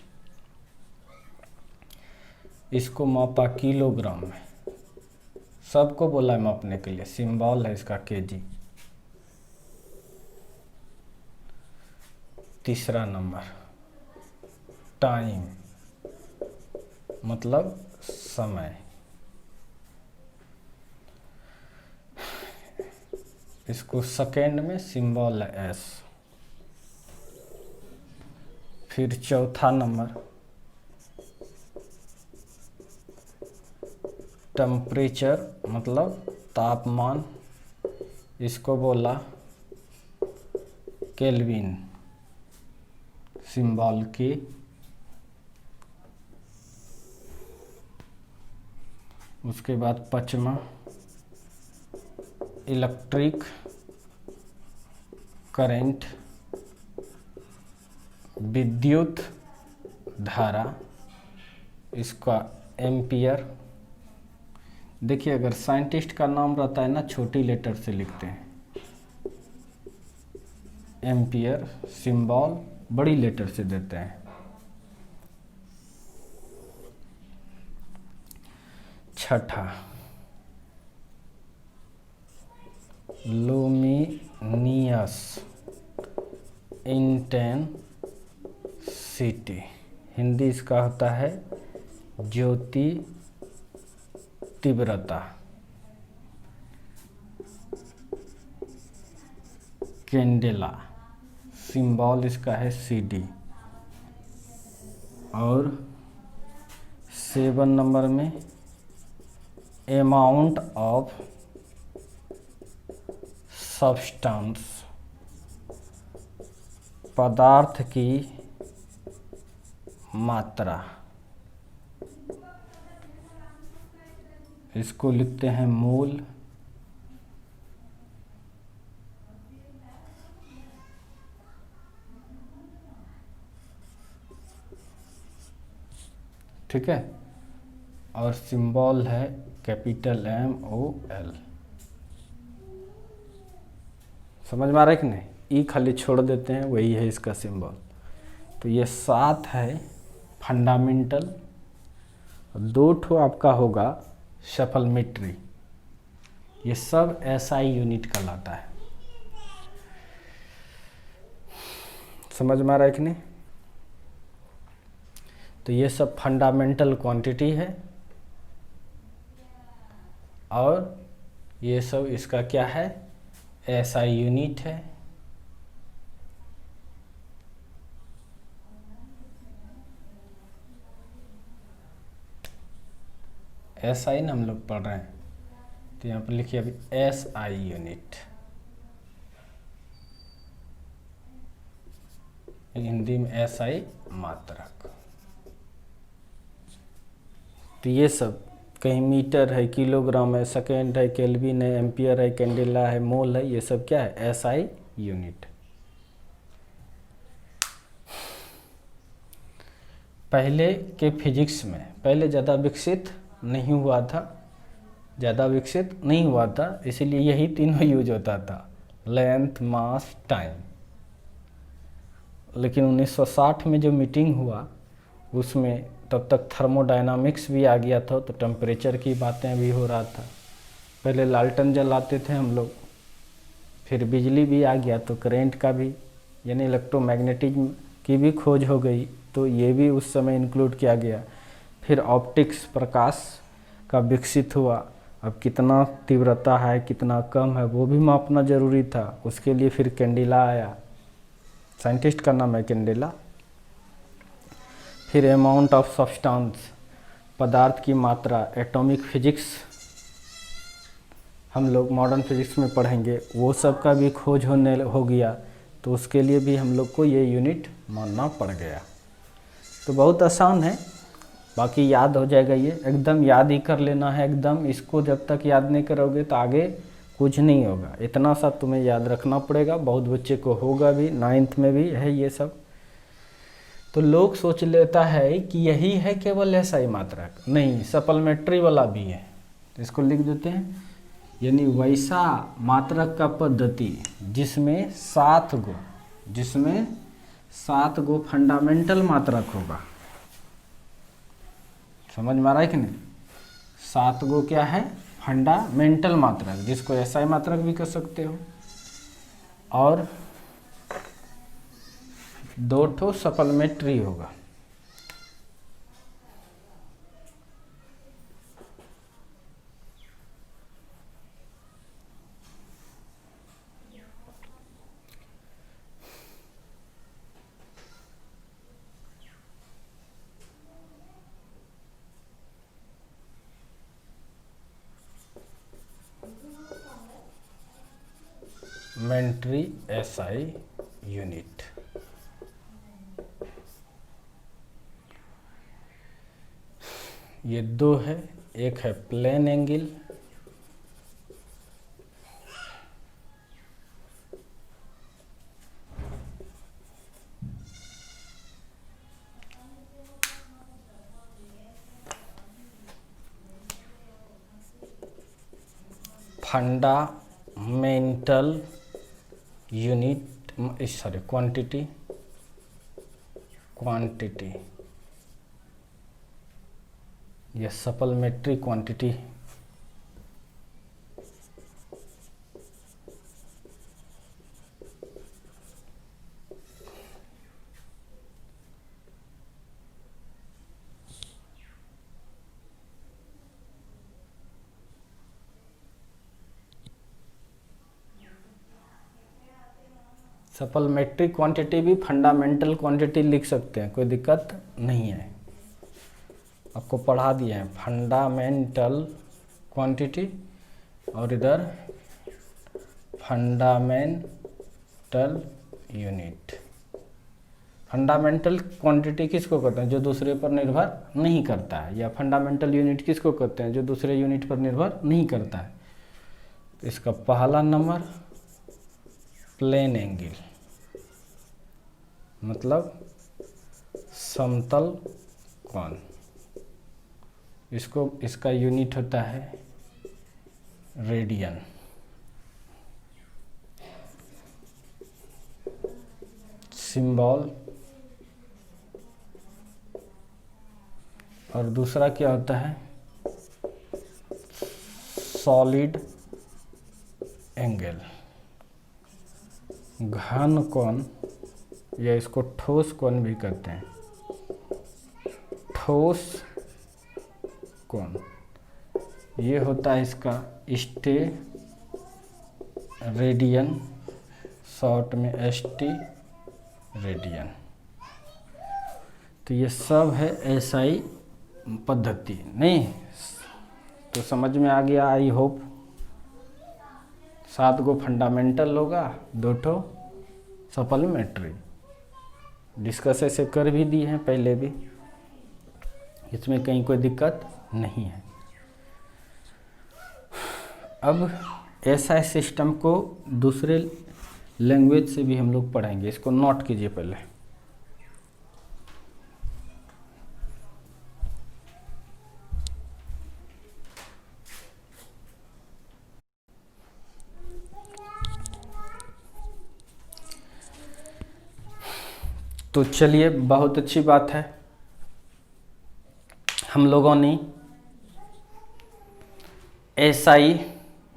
इसको मापा किलोग्राम में, सबको बोला है मापने के लिए। सिंबल है इसका केजी। तीसरा नंबर टाइम, मतलब समय। इसको सेकेंड में सिंबल है एस। फिर चौथा नंबर टेम्परेचर, मतलब तापमान। इसको बोला केल्विन, सिंबल की। उसके बाद पांचवा इलेक्ट्रिक करंट, विद्युत धारा। इसका एम्पियर। देखिए अगर साइंटिस्ट का नाम रहता है ना, छोटी लेटर से लिखते हैं। एम्पियर सिंबल बड़ी लेटर से देते हैं। छठा लुमिनियस इंटेंसिटी। हिंदी इसका होता है ज्योति तीव्रता। कैंडेला, सिंबल इसका है CD। और 7 नंबर में अमाउंट ऑफ सब्सटेंस, पदार्थ की मात्रा। इसको लिखते हैं मोल। ठीक है। और सिंबल है कैपिटल MOL। समझ में आ रहा है कि नहीं? ई खाली छोड़ देते हैं, वही है इसका सिंबल। तो ये 7 है फंडामेंटल। 2 ठो आपका होगा सप्लीमेंट्री। ये सब SI यूनिट कहलाता है। समझ में आ रहा है कि नहीं? तो ये सब फंडामेंटल क्वांटिटी है और ये सब इसका क्या है? SI यूनिट है। SI ना हम लोग पढ़ रहे हैं, तो यहाँ पर लिखिए अभी SI यूनिट। हिंदी में SI मात्रक। तो ये सब कहीं मीटर है, किलोग्राम है, सेकेंड है, केल्विन है, एम्पियर है, कैंडेला है, मोल है, ये सब क्या है? SI unit. पहले के फिजिक्स में पहले ज़्यादा विकसित नहीं हुआ था, इसीलिए यही तीनों यूज होता था, लेंथ, मास, टाइम। लेकिन 1960 में जो मीटिंग हुआ उसमें तब तक थर्मोडायनामिक्स भी आ गया था, तो टेम्परेचर की बातें भी हो रहा था। पहले लालटेन जलाते थे हम लोग, फिर बिजली भी आ गया तो करंट का भी यानी इलेक्ट्रोमैग्नेटिज्म की भी खोज हो गई, तो ये भी उस समय इंक्लूड किया गया। फिर ऑप्टिक्स प्रकाश का विकसित हुआ, अब कितना तीव्रता है कितना कम है वो भी मापना ज़रूरी था, उसके लिए फिर कैंडेला आया, साइंटिस्ट का नाम है कैंडेला। फिर अमाउंट ऑफ सब्सटेंस, पदार्थ की मात्रा, एटॉमिक फिजिक्स हम लोग मॉडर्न फिजिक्स में पढ़ेंगे, वो सब का भी खोज हो गया, तो उसके लिए भी हम लोग को ये यूनिट मानना पड़ गया। तो बहुत आसान है, बाकी याद हो जाएगा, ये एकदम याद ही कर लेना है एकदम। इसको जब तक याद नहीं करोगे तो आगे कुछ नहीं होगा, इतना सा तुम्हें याद रखना पड़ेगा। बहुत बच्चे को होगा भी, 9th में भी है ये सब। तो लोग सोच लेता है कि यही है केवल SI मात्रक, नहीं सप्लीमेंट्री वाला भी है, तो इसको लिख देते हैं। यानी वैसा मात्रक का पद्धति जिसमें 7 गो फंडामेंटल मात्रक होगा। समझ में आ रहा है कि नहीं? 7 गो क्या है? फंडामेंटल मात्रक, जिसको SI मात्रक भी कह सकते हो, और 2 ठो सप्लीमेंट्री होगा। मेंट्री SI यूनिट। ये 2 है, एक है plane angle, fundamental unit, sorry quantity, यह सप्लीमेंट्री क्वांटिटी। सप्लीमेंट्री क्वांटिटी भी फंडामेंटल क्वांटिटी लिख सकते हैं, कोई दिक्कत नहीं है। आपको पढ़ा दिए हैं फंडामेंटल क्वांटिटी और इधर फंडामेंटल यूनिट। फंडामेंटल क्वांटिटी किसको कहते हैं? जो दूसरे पर निर्भर नहीं करता है। या फंडामेंटल यूनिट किसको कहते हैं? जो दूसरे यूनिट पर निर्भर नहीं करता है। तो इसका पहला नंबर प्लेन एंगल, मतलब समतल कोण। इसका यूनिट होता है रेडियन। सिंबल। और दूसरा क्या होता है? सॉलिड एंगल, घन कोण, या इसको ठोस कोण भी कहते हैं। ठोस कोण ये होता है इसका स्टे रेडियन, शॉर्ट में ST रेडियन। तो ये सब है SI पद्धति। नहीं तो समझ में आ गया, आई होप। 7 गो फंडामेंटल होगा, 2 ठो सप्लीमेंट्री। डिस्कस ऐसे कर भी दिए हैं पहले भी, इसमें कहीं कोई दिक्कत नहीं है। अब SI सिस्टम को दूसरे लैंग्वेज से भी हम लोग पढ़ेंगे, इसको नोट कीजिए पहले। तो चलिए, बहुत अच्छी बात है, हम लोगों ने एसआई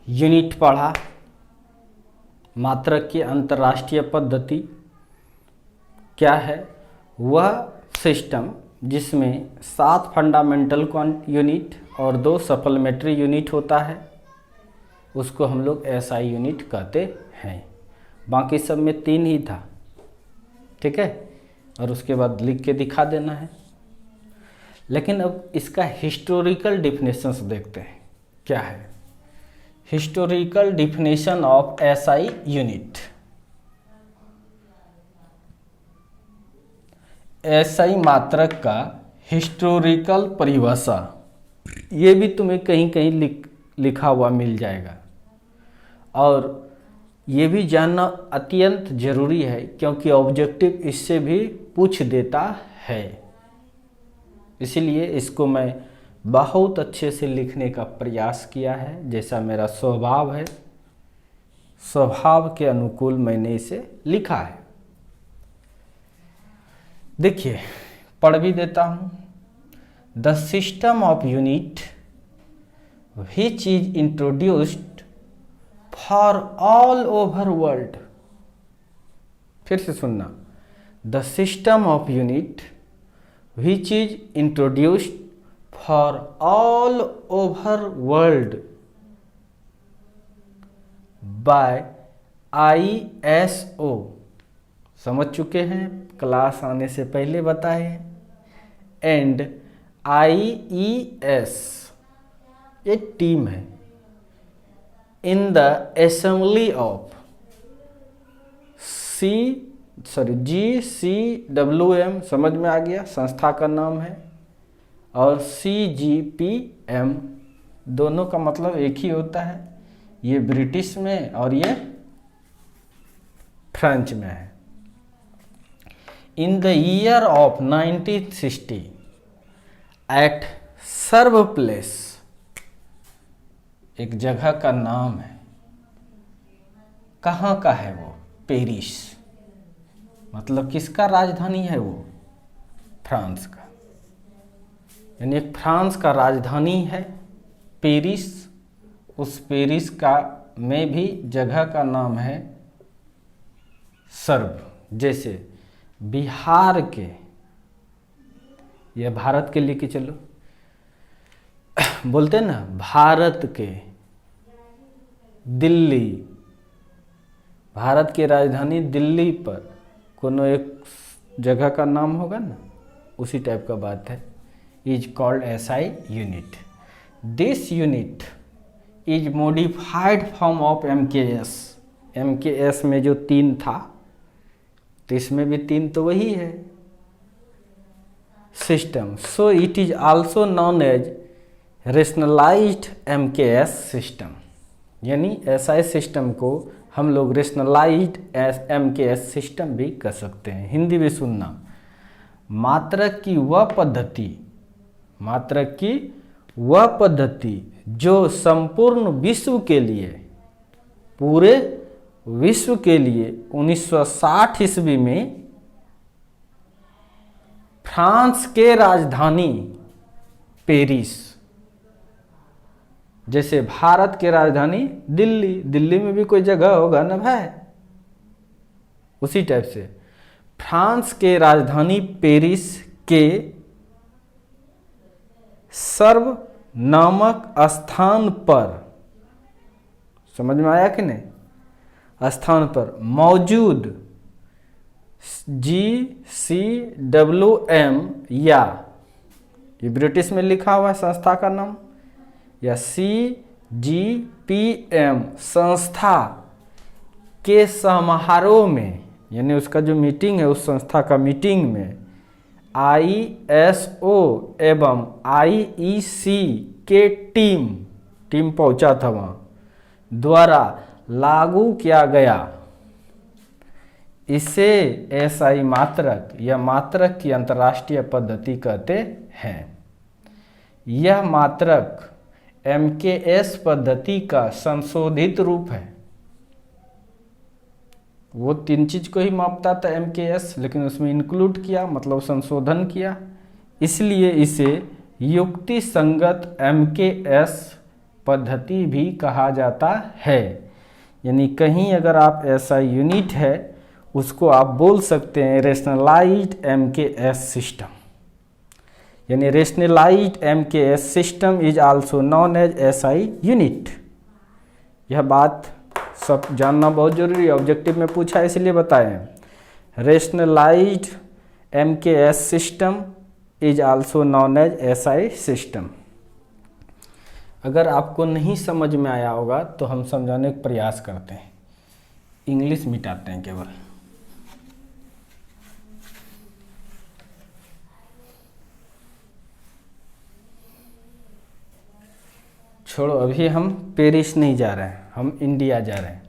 यूनिट पढ़ा। मात्रक की अंतर्राष्ट्रीय पद्धति क्या है? वह सिस्टम जिसमें 7 फंडामेंटल यूनिट और 2 सप्लीमेंट्री यूनिट होता है, उसको हम लोग एसआई यूनिट कहते हैं। बाकी सब में 3 ही था, ठीक है, और उसके बाद लिख के दिखा देना है। लेकिन अब इसका हिस्टोरिकल डिफिनेशंस देखते हैं क्या है। Historical definition of SI unit. SI मात्रक का हिस्टोरिकल परिभाषा, ये भी तुम्हें कहीं कहीं लिखा हुआ मिल जाएगा, और ये भी जानना अत्यंत जरूरी है क्योंकि ऑब्जेक्टिव इससे भी पूछ देता है। इसीलिए इसको मैं बहुत अच्छे से लिखने का प्रयास किया है, जैसा मेरा स्वभाव है, स्वभाव के अनुकूल मैंने इसे लिखा है। देखिए, पढ़ भी देता हूँ। The system of unit which is introduced for all over world. फिर से सुनना। The system of unit which is introduced for all over world by ISO। समझ चुके हैं, क्लास आने से पहले बताए। एंड IES एक टीम है। In the assembly of GCWM, समझ में आ गया, संस्था का नाम है, और CGPM, दोनों का मतलब एक ही होता है। ये ब्रिटिश में और ये फ्रेंच में है। In the year of 1960 at Sevres place, एक जगह का नाम है। कहाँ का है वो? पेरिस। मतलब किसका राजधानी है वो? फ्रांस का। यानी एक फ्रांस का राजधानी है पेरिस। उस पेरिस का में भी जगह का नाम है सर्व। जैसे बिहार के, यह भारत के लेके चलो, बोलते ना भारत के दिल्ली, भारत की राजधानी दिल्ली पर कोनो एक जगह का नाम होगा ना, उसी टाइप का बात है। Is called SI unit. This unit is modified form of MKS। MKS में जो 3 था, तो इसमें भी 3 तो वही है system. So it is also known as rationalised MKS system. यानी SI सिस्टम को हम लोग रेशनलाइज्ड MKS सिस्टम भी कह सकते हैं। हिंदी में सुनना। मात्रक की वह पद्धति जो संपूर्ण विश्व के लिए, पूरे विश्व के लिए 1960 ईस्वी में फ्रांस के राजधानी पेरिस, जैसे भारत के राजधानी दिल्ली, दिल्ली में भी कोई जगह होगा ना भाई, उसी टाइप से फ्रांस के राजधानी पेरिस के सर्व नामक स्थान पर, समझ में आया कि नहीं, स्थान पर मौजूद GCWM, या ये ब्रिटिश में लिखा हुआ है संस्था का नाम, या CGPM संस्था के समारोह में, यानी उसका जो मीटिंग है, उस संस्था का मीटिंग में ISO एवं IEC के टीम पहुंचा था वहाँ, द्वारा लागू किया गया। इसे SI मात्रक या मात्रक की अंतर्राष्ट्रीय पद्धति कहते हैं। यह मात्रक MKS पद्धति का संशोधित रूप है। वो 3 चीज़ को ही मापता था MKS, लेकिन उसमें इंक्लूड किया, मतलब संशोधन किया, इसलिए इसे युक्ति संगत MKS पद्धति भी कहा जाता है। यानी कहीं अगर आप ऐसा यूनिट है उसको आप बोल सकते हैं रेशनलाइज्ड MKS सिस्टम। यानी rationalised MKS system is also known as SI unit. यह बात सब जानना बहुत जरूरी है, ऑब्जेक्टिव में पूछा इसलिए बताएं। Rationalised MKS system is also known as SI system. अगर आपको नहीं समझ में आया होगा तो हम समझाने का प्रयास करते हैं, इंग्लिश मिटाते हैं केवल। छोड़ो, अभी हम पेरिस नहीं जा रहे हैं, हम इंडिया जा रहे हैं।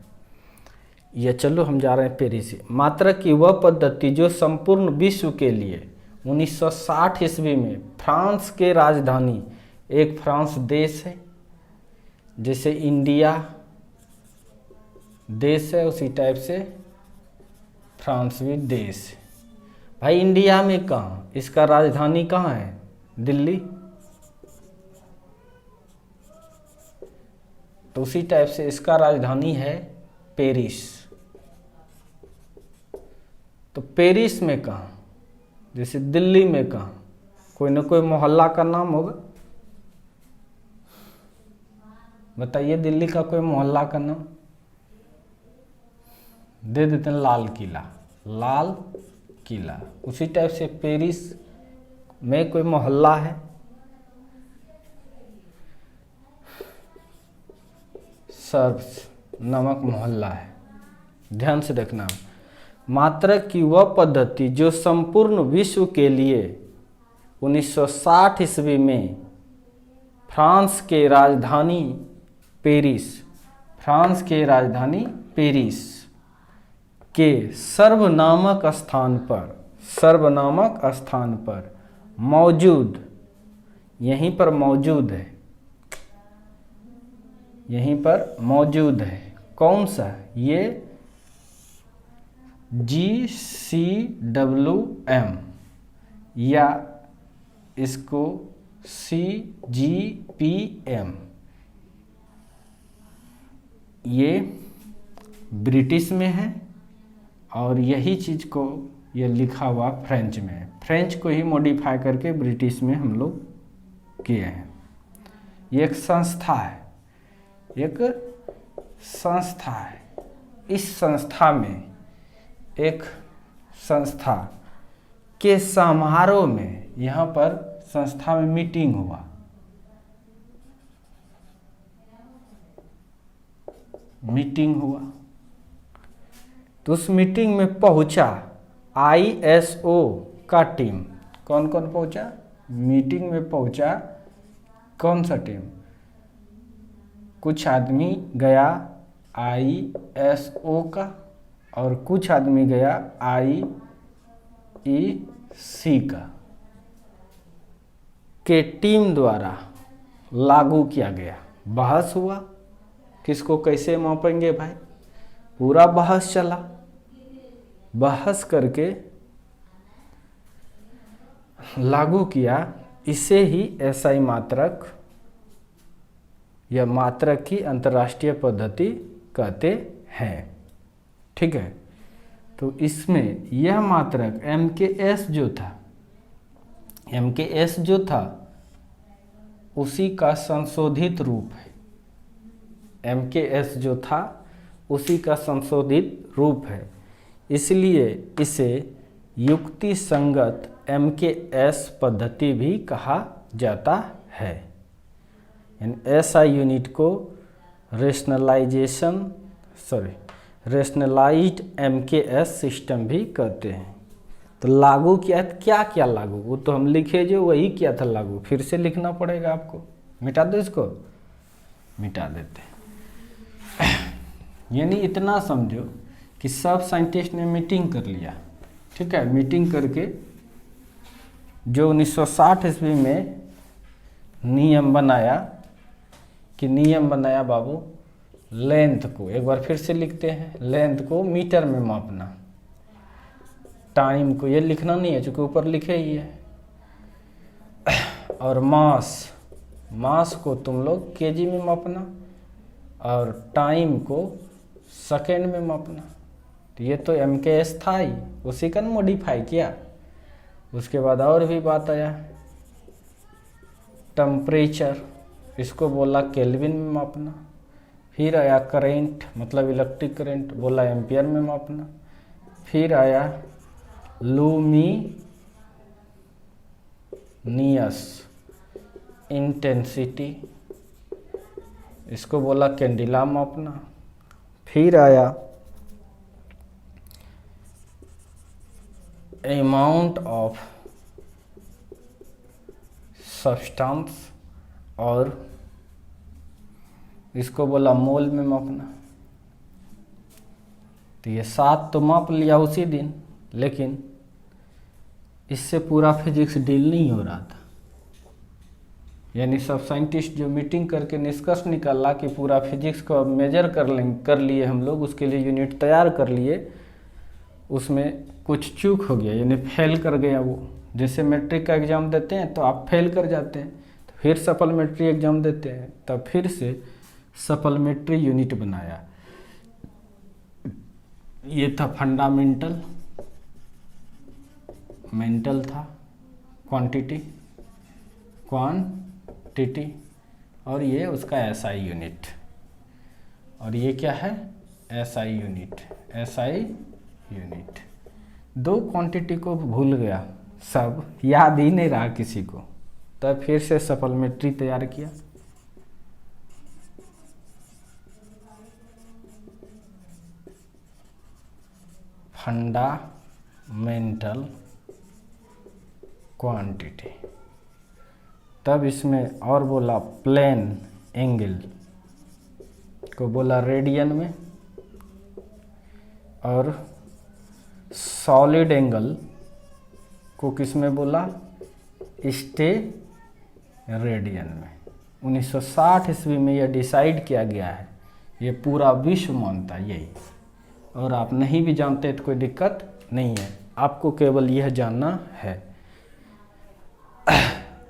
या चलो हम जा रहे हैं पेरिस। मात्रक की वह पद्धति जो संपूर्ण विश्व के लिए 1960 ईस्वी में फ्रांस के राजधानी, एक फ्रांस देश है, जैसे इंडिया देश है उसी टाइप से फ्रांस भी देश है। भाई इंडिया में कहाँ, इसका राजधानी कहाँ है? दिल्ली। तो उसी टाइप से इसका राजधानी है पेरिस। तो पेरिस में कहाँ, जैसे दिल्ली में कहाँ, कोई ना कोई मोहल्ला का नाम होगा। बताइए दिल्ली का कोई मोहल्ला का नाम दे देते हैं, लाल किला। लाल किला। उसी टाइप से पेरिस में कोई मोहल्ला है, सर्ब्स नामक मोहल्ला है। ध्यान से देखना, मात्रक की वह पद्धति जो संपूर्ण विश्व के लिए 1960 ईस्वी में फ्रांस के राजधानी पेरिस, फ्रांस के राजधानी पेरिस के सर्वनामक स्थान पर मौजूद, यहीं पर मौजूद है, यहीं पर मौजूद है। कौन सा? ये GCWM या इसको CGPM, ये ब्रिटिश में है और यही चीज़ को ये लिखा हुआ फ्रेंच में है। फ्रेंच को ही मॉडिफाई करके ब्रिटिश में हम लोग किए हैं। ये एक संस्था है, एक संस्था है। इस संस्था में, एक संस्था के समारोह में, यहाँ पर संस्था में मीटिंग हुआ, तो उस मीटिंग में पहुंचा ISO का टीम। कौन कौन पहुंचा? मीटिंग में पहुंचा कौन सा टीम? कुछ आदमी गया ISO का और कुछ आदमी गया IEC का, के टीम द्वारा लागू किया गया। बहस हुआ, किसको कैसे मापेंगे भाई, पूरा बहस चला। बहस करके लागू किया। इसे ही SI मात्रक या मात्रक की अंतर्राष्ट्रीय पद्धति कहते हैं। ठीक है, तो इसमें यह मात्रक MKS जो था उसी का संशोधित रूप है। MKS जो था उसी का संशोधित रूप है, इसलिए इसे युक्ति संगत MKS पद्धति भी कहा जाता है। SI यूनिट को रेशनलाइज्ड MKS सिस्टम भी कहते हैं। तो लागू किया, क्या क्या लागू, वो तो हम लिखे जो वही किया था लागू, फिर से लिखना पड़ेगा आपको। मिटा दो इसको, मिटा देते हैं। यानी इतना समझो कि सब साइंटिस्ट ने मीटिंग कर लिया। ठीक है, मीटिंग करके जो 1960 ईस्वी में नियम बनाया, कि नियम बनाया बाबू लेंथ को, एक बार फिर से लिखते हैं, लेंथ को मीटर में मापना, टाइम को ये लिखना नहीं है चूँकि ऊपर लिखे ही है, और मास को तुम लोग केजी में मापना, और टाइम को सेकेंड में मापना। तो ये तो MKS था ही, उसी का मॉडिफाई किया। उसके बाद और भी बात आया, टेम्परेचर, इसको बोला केल्विन में मापना। फिर आया करेंट, मतलब इलेक्ट्रिक करंट, बोला एम्पियर में मापना। फिर आया लुमिनियस इंटेंसिटी, इसको बोला कैंडिला मापना। फिर आया अमाउंट ऑफ सब्सटेंस, और इसको बोला मोल में मापना। तो ये 7 तो माप लिया उसी दिन, लेकिन इससे पूरा फिजिक्स डील नहीं हो रहा था। यानी सब साइंटिस्ट जो मीटिंग करके निष्कर्ष निकाला कि पूरा फिजिक्स को अब मेजर कर लिए हम लोग, उसके लिए यूनिट तैयार कर लिए, उसमें कुछ चूक हो गया, यानी फेल कर गया वो। जैसे मैट्रिक का एग्ज़ाम देते हैं तो आप फेल कर जाते हैं, तो फिर सप्लीमेंट्री एग्ज़ाम देते हैं, तब फिर से सप्लीमेंट्री यूनिट बनाया। ये था फंडामेंटल, मेंटल था क्वांटिटी, और ये उसका SI यूनिट, और ये क्या है SI यूनिट। 2 क्वांटिटी को भूल गया, सब याद ही नहीं रहा किसी को, तब फिर से सप्लीमेंट्री तैयार किया। फंडामेंटल क्वांटिटी, तब इसमें और बोला प्लेन एंगल को बोला रेडियन में, और सॉलिड एंगल को किस में बोला स्टे रेडियन में। 1960 ईस्वी में यह डिसाइड किया गया है, ये पूरा विश्व मानता है यही, और आप नहीं भी जानते तो कोई दिक्कत नहीं है, आपको केवल यह जानना है।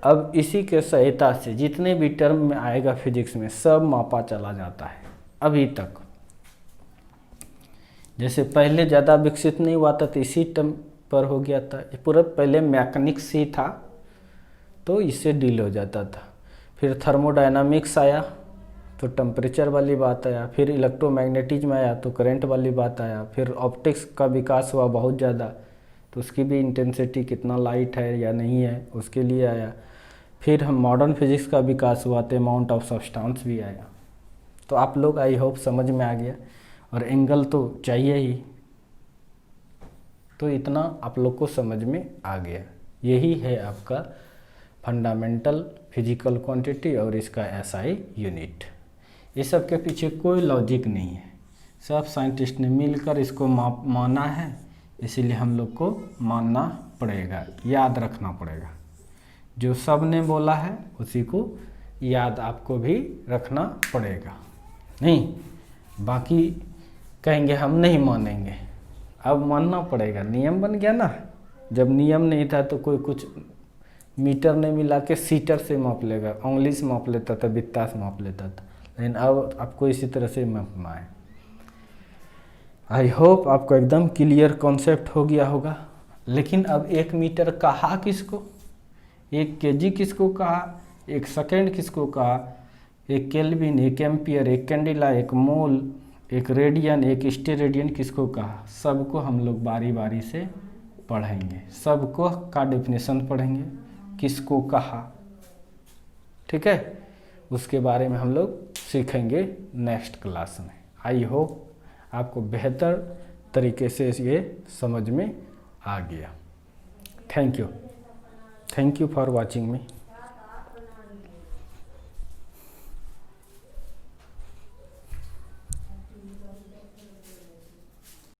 अब इसी के सहायता से जितने भी टर्म में आएगा फिजिक्स में सब मापा चला जाता है अभी तक। जैसे पहले ज़्यादा विकसित नहीं हुआ था तो इसी टर्म पर हो गया था, पूरा पहले मैकेनिक्स ही था तो इससे डील हो जाता था। फिर थर्मोडायनामिक्स आया तो टेम्परेचर वाली बात आया, फिर इलेक्ट्रोमैग्नेटिज्म आया तो करंट वाली बात आया, फिर ऑप्टिक्स का विकास हुआ बहुत ज़्यादा तो उसकी भी इंटेंसिटी कितना लाइट है या नहीं है उसके लिए आया। फिर हम मॉडर्न फिजिक्स का विकास हुआ तो अमाउंट ऑफ सब्सटेंस भी आया। तो आप लोग आई होप समझ में आ गया, और एंगल तो चाहिए ही, तो इतना आप लोग को समझ में आ गया। यही है आपका फंडामेंटल फिजिकल क्वांटिटी और इसका SI यूनिट। इस सब के पीछे कोई लॉजिक नहीं है, सब साइंटिस्ट ने मिलकर इसको माना है, इसीलिए हम लोग को मानना पड़ेगा, याद रखना पड़ेगा। जो सब ने बोला है उसी को याद आपको भी रखना पड़ेगा, नहीं बाकी कहेंगे हम नहीं मानेंगे, अब मानना पड़ेगा, नियम बन गया ना। जब नियम नहीं था तो कोई कुछ मीटर ने मिला के सीटर से माप लेगा, उंगली से माप लेता था, बित्ता से माप लेता था, लेकिन अब आपको इसी तरह से मापना है। आई होप आपको एकदम क्लियर कॉन्सेप्ट हो गया होगा। लेकिन अब 1 मीटर कहा किसको, 1 kg किसको कहा, 1 सेकेंड किसको कहा, 1 केल्विन, 1 एम्पियर, 1 कैंडिला, 1 मोल, 1 रेडियन, 1 स्टेरेडियन किसको कहा, सबको हम लोग बारी बारी से पढ़ेंगे, सबको का डेफिनेशन पढ़ेंगे, किसको कहा, ठीक है। उसके बारे में हम लोग सीखेंगे नेक्स्ट क्लास में। आई होप आपको बेहतर तरीके से ये समझ में आ गया। Thank you for watching me.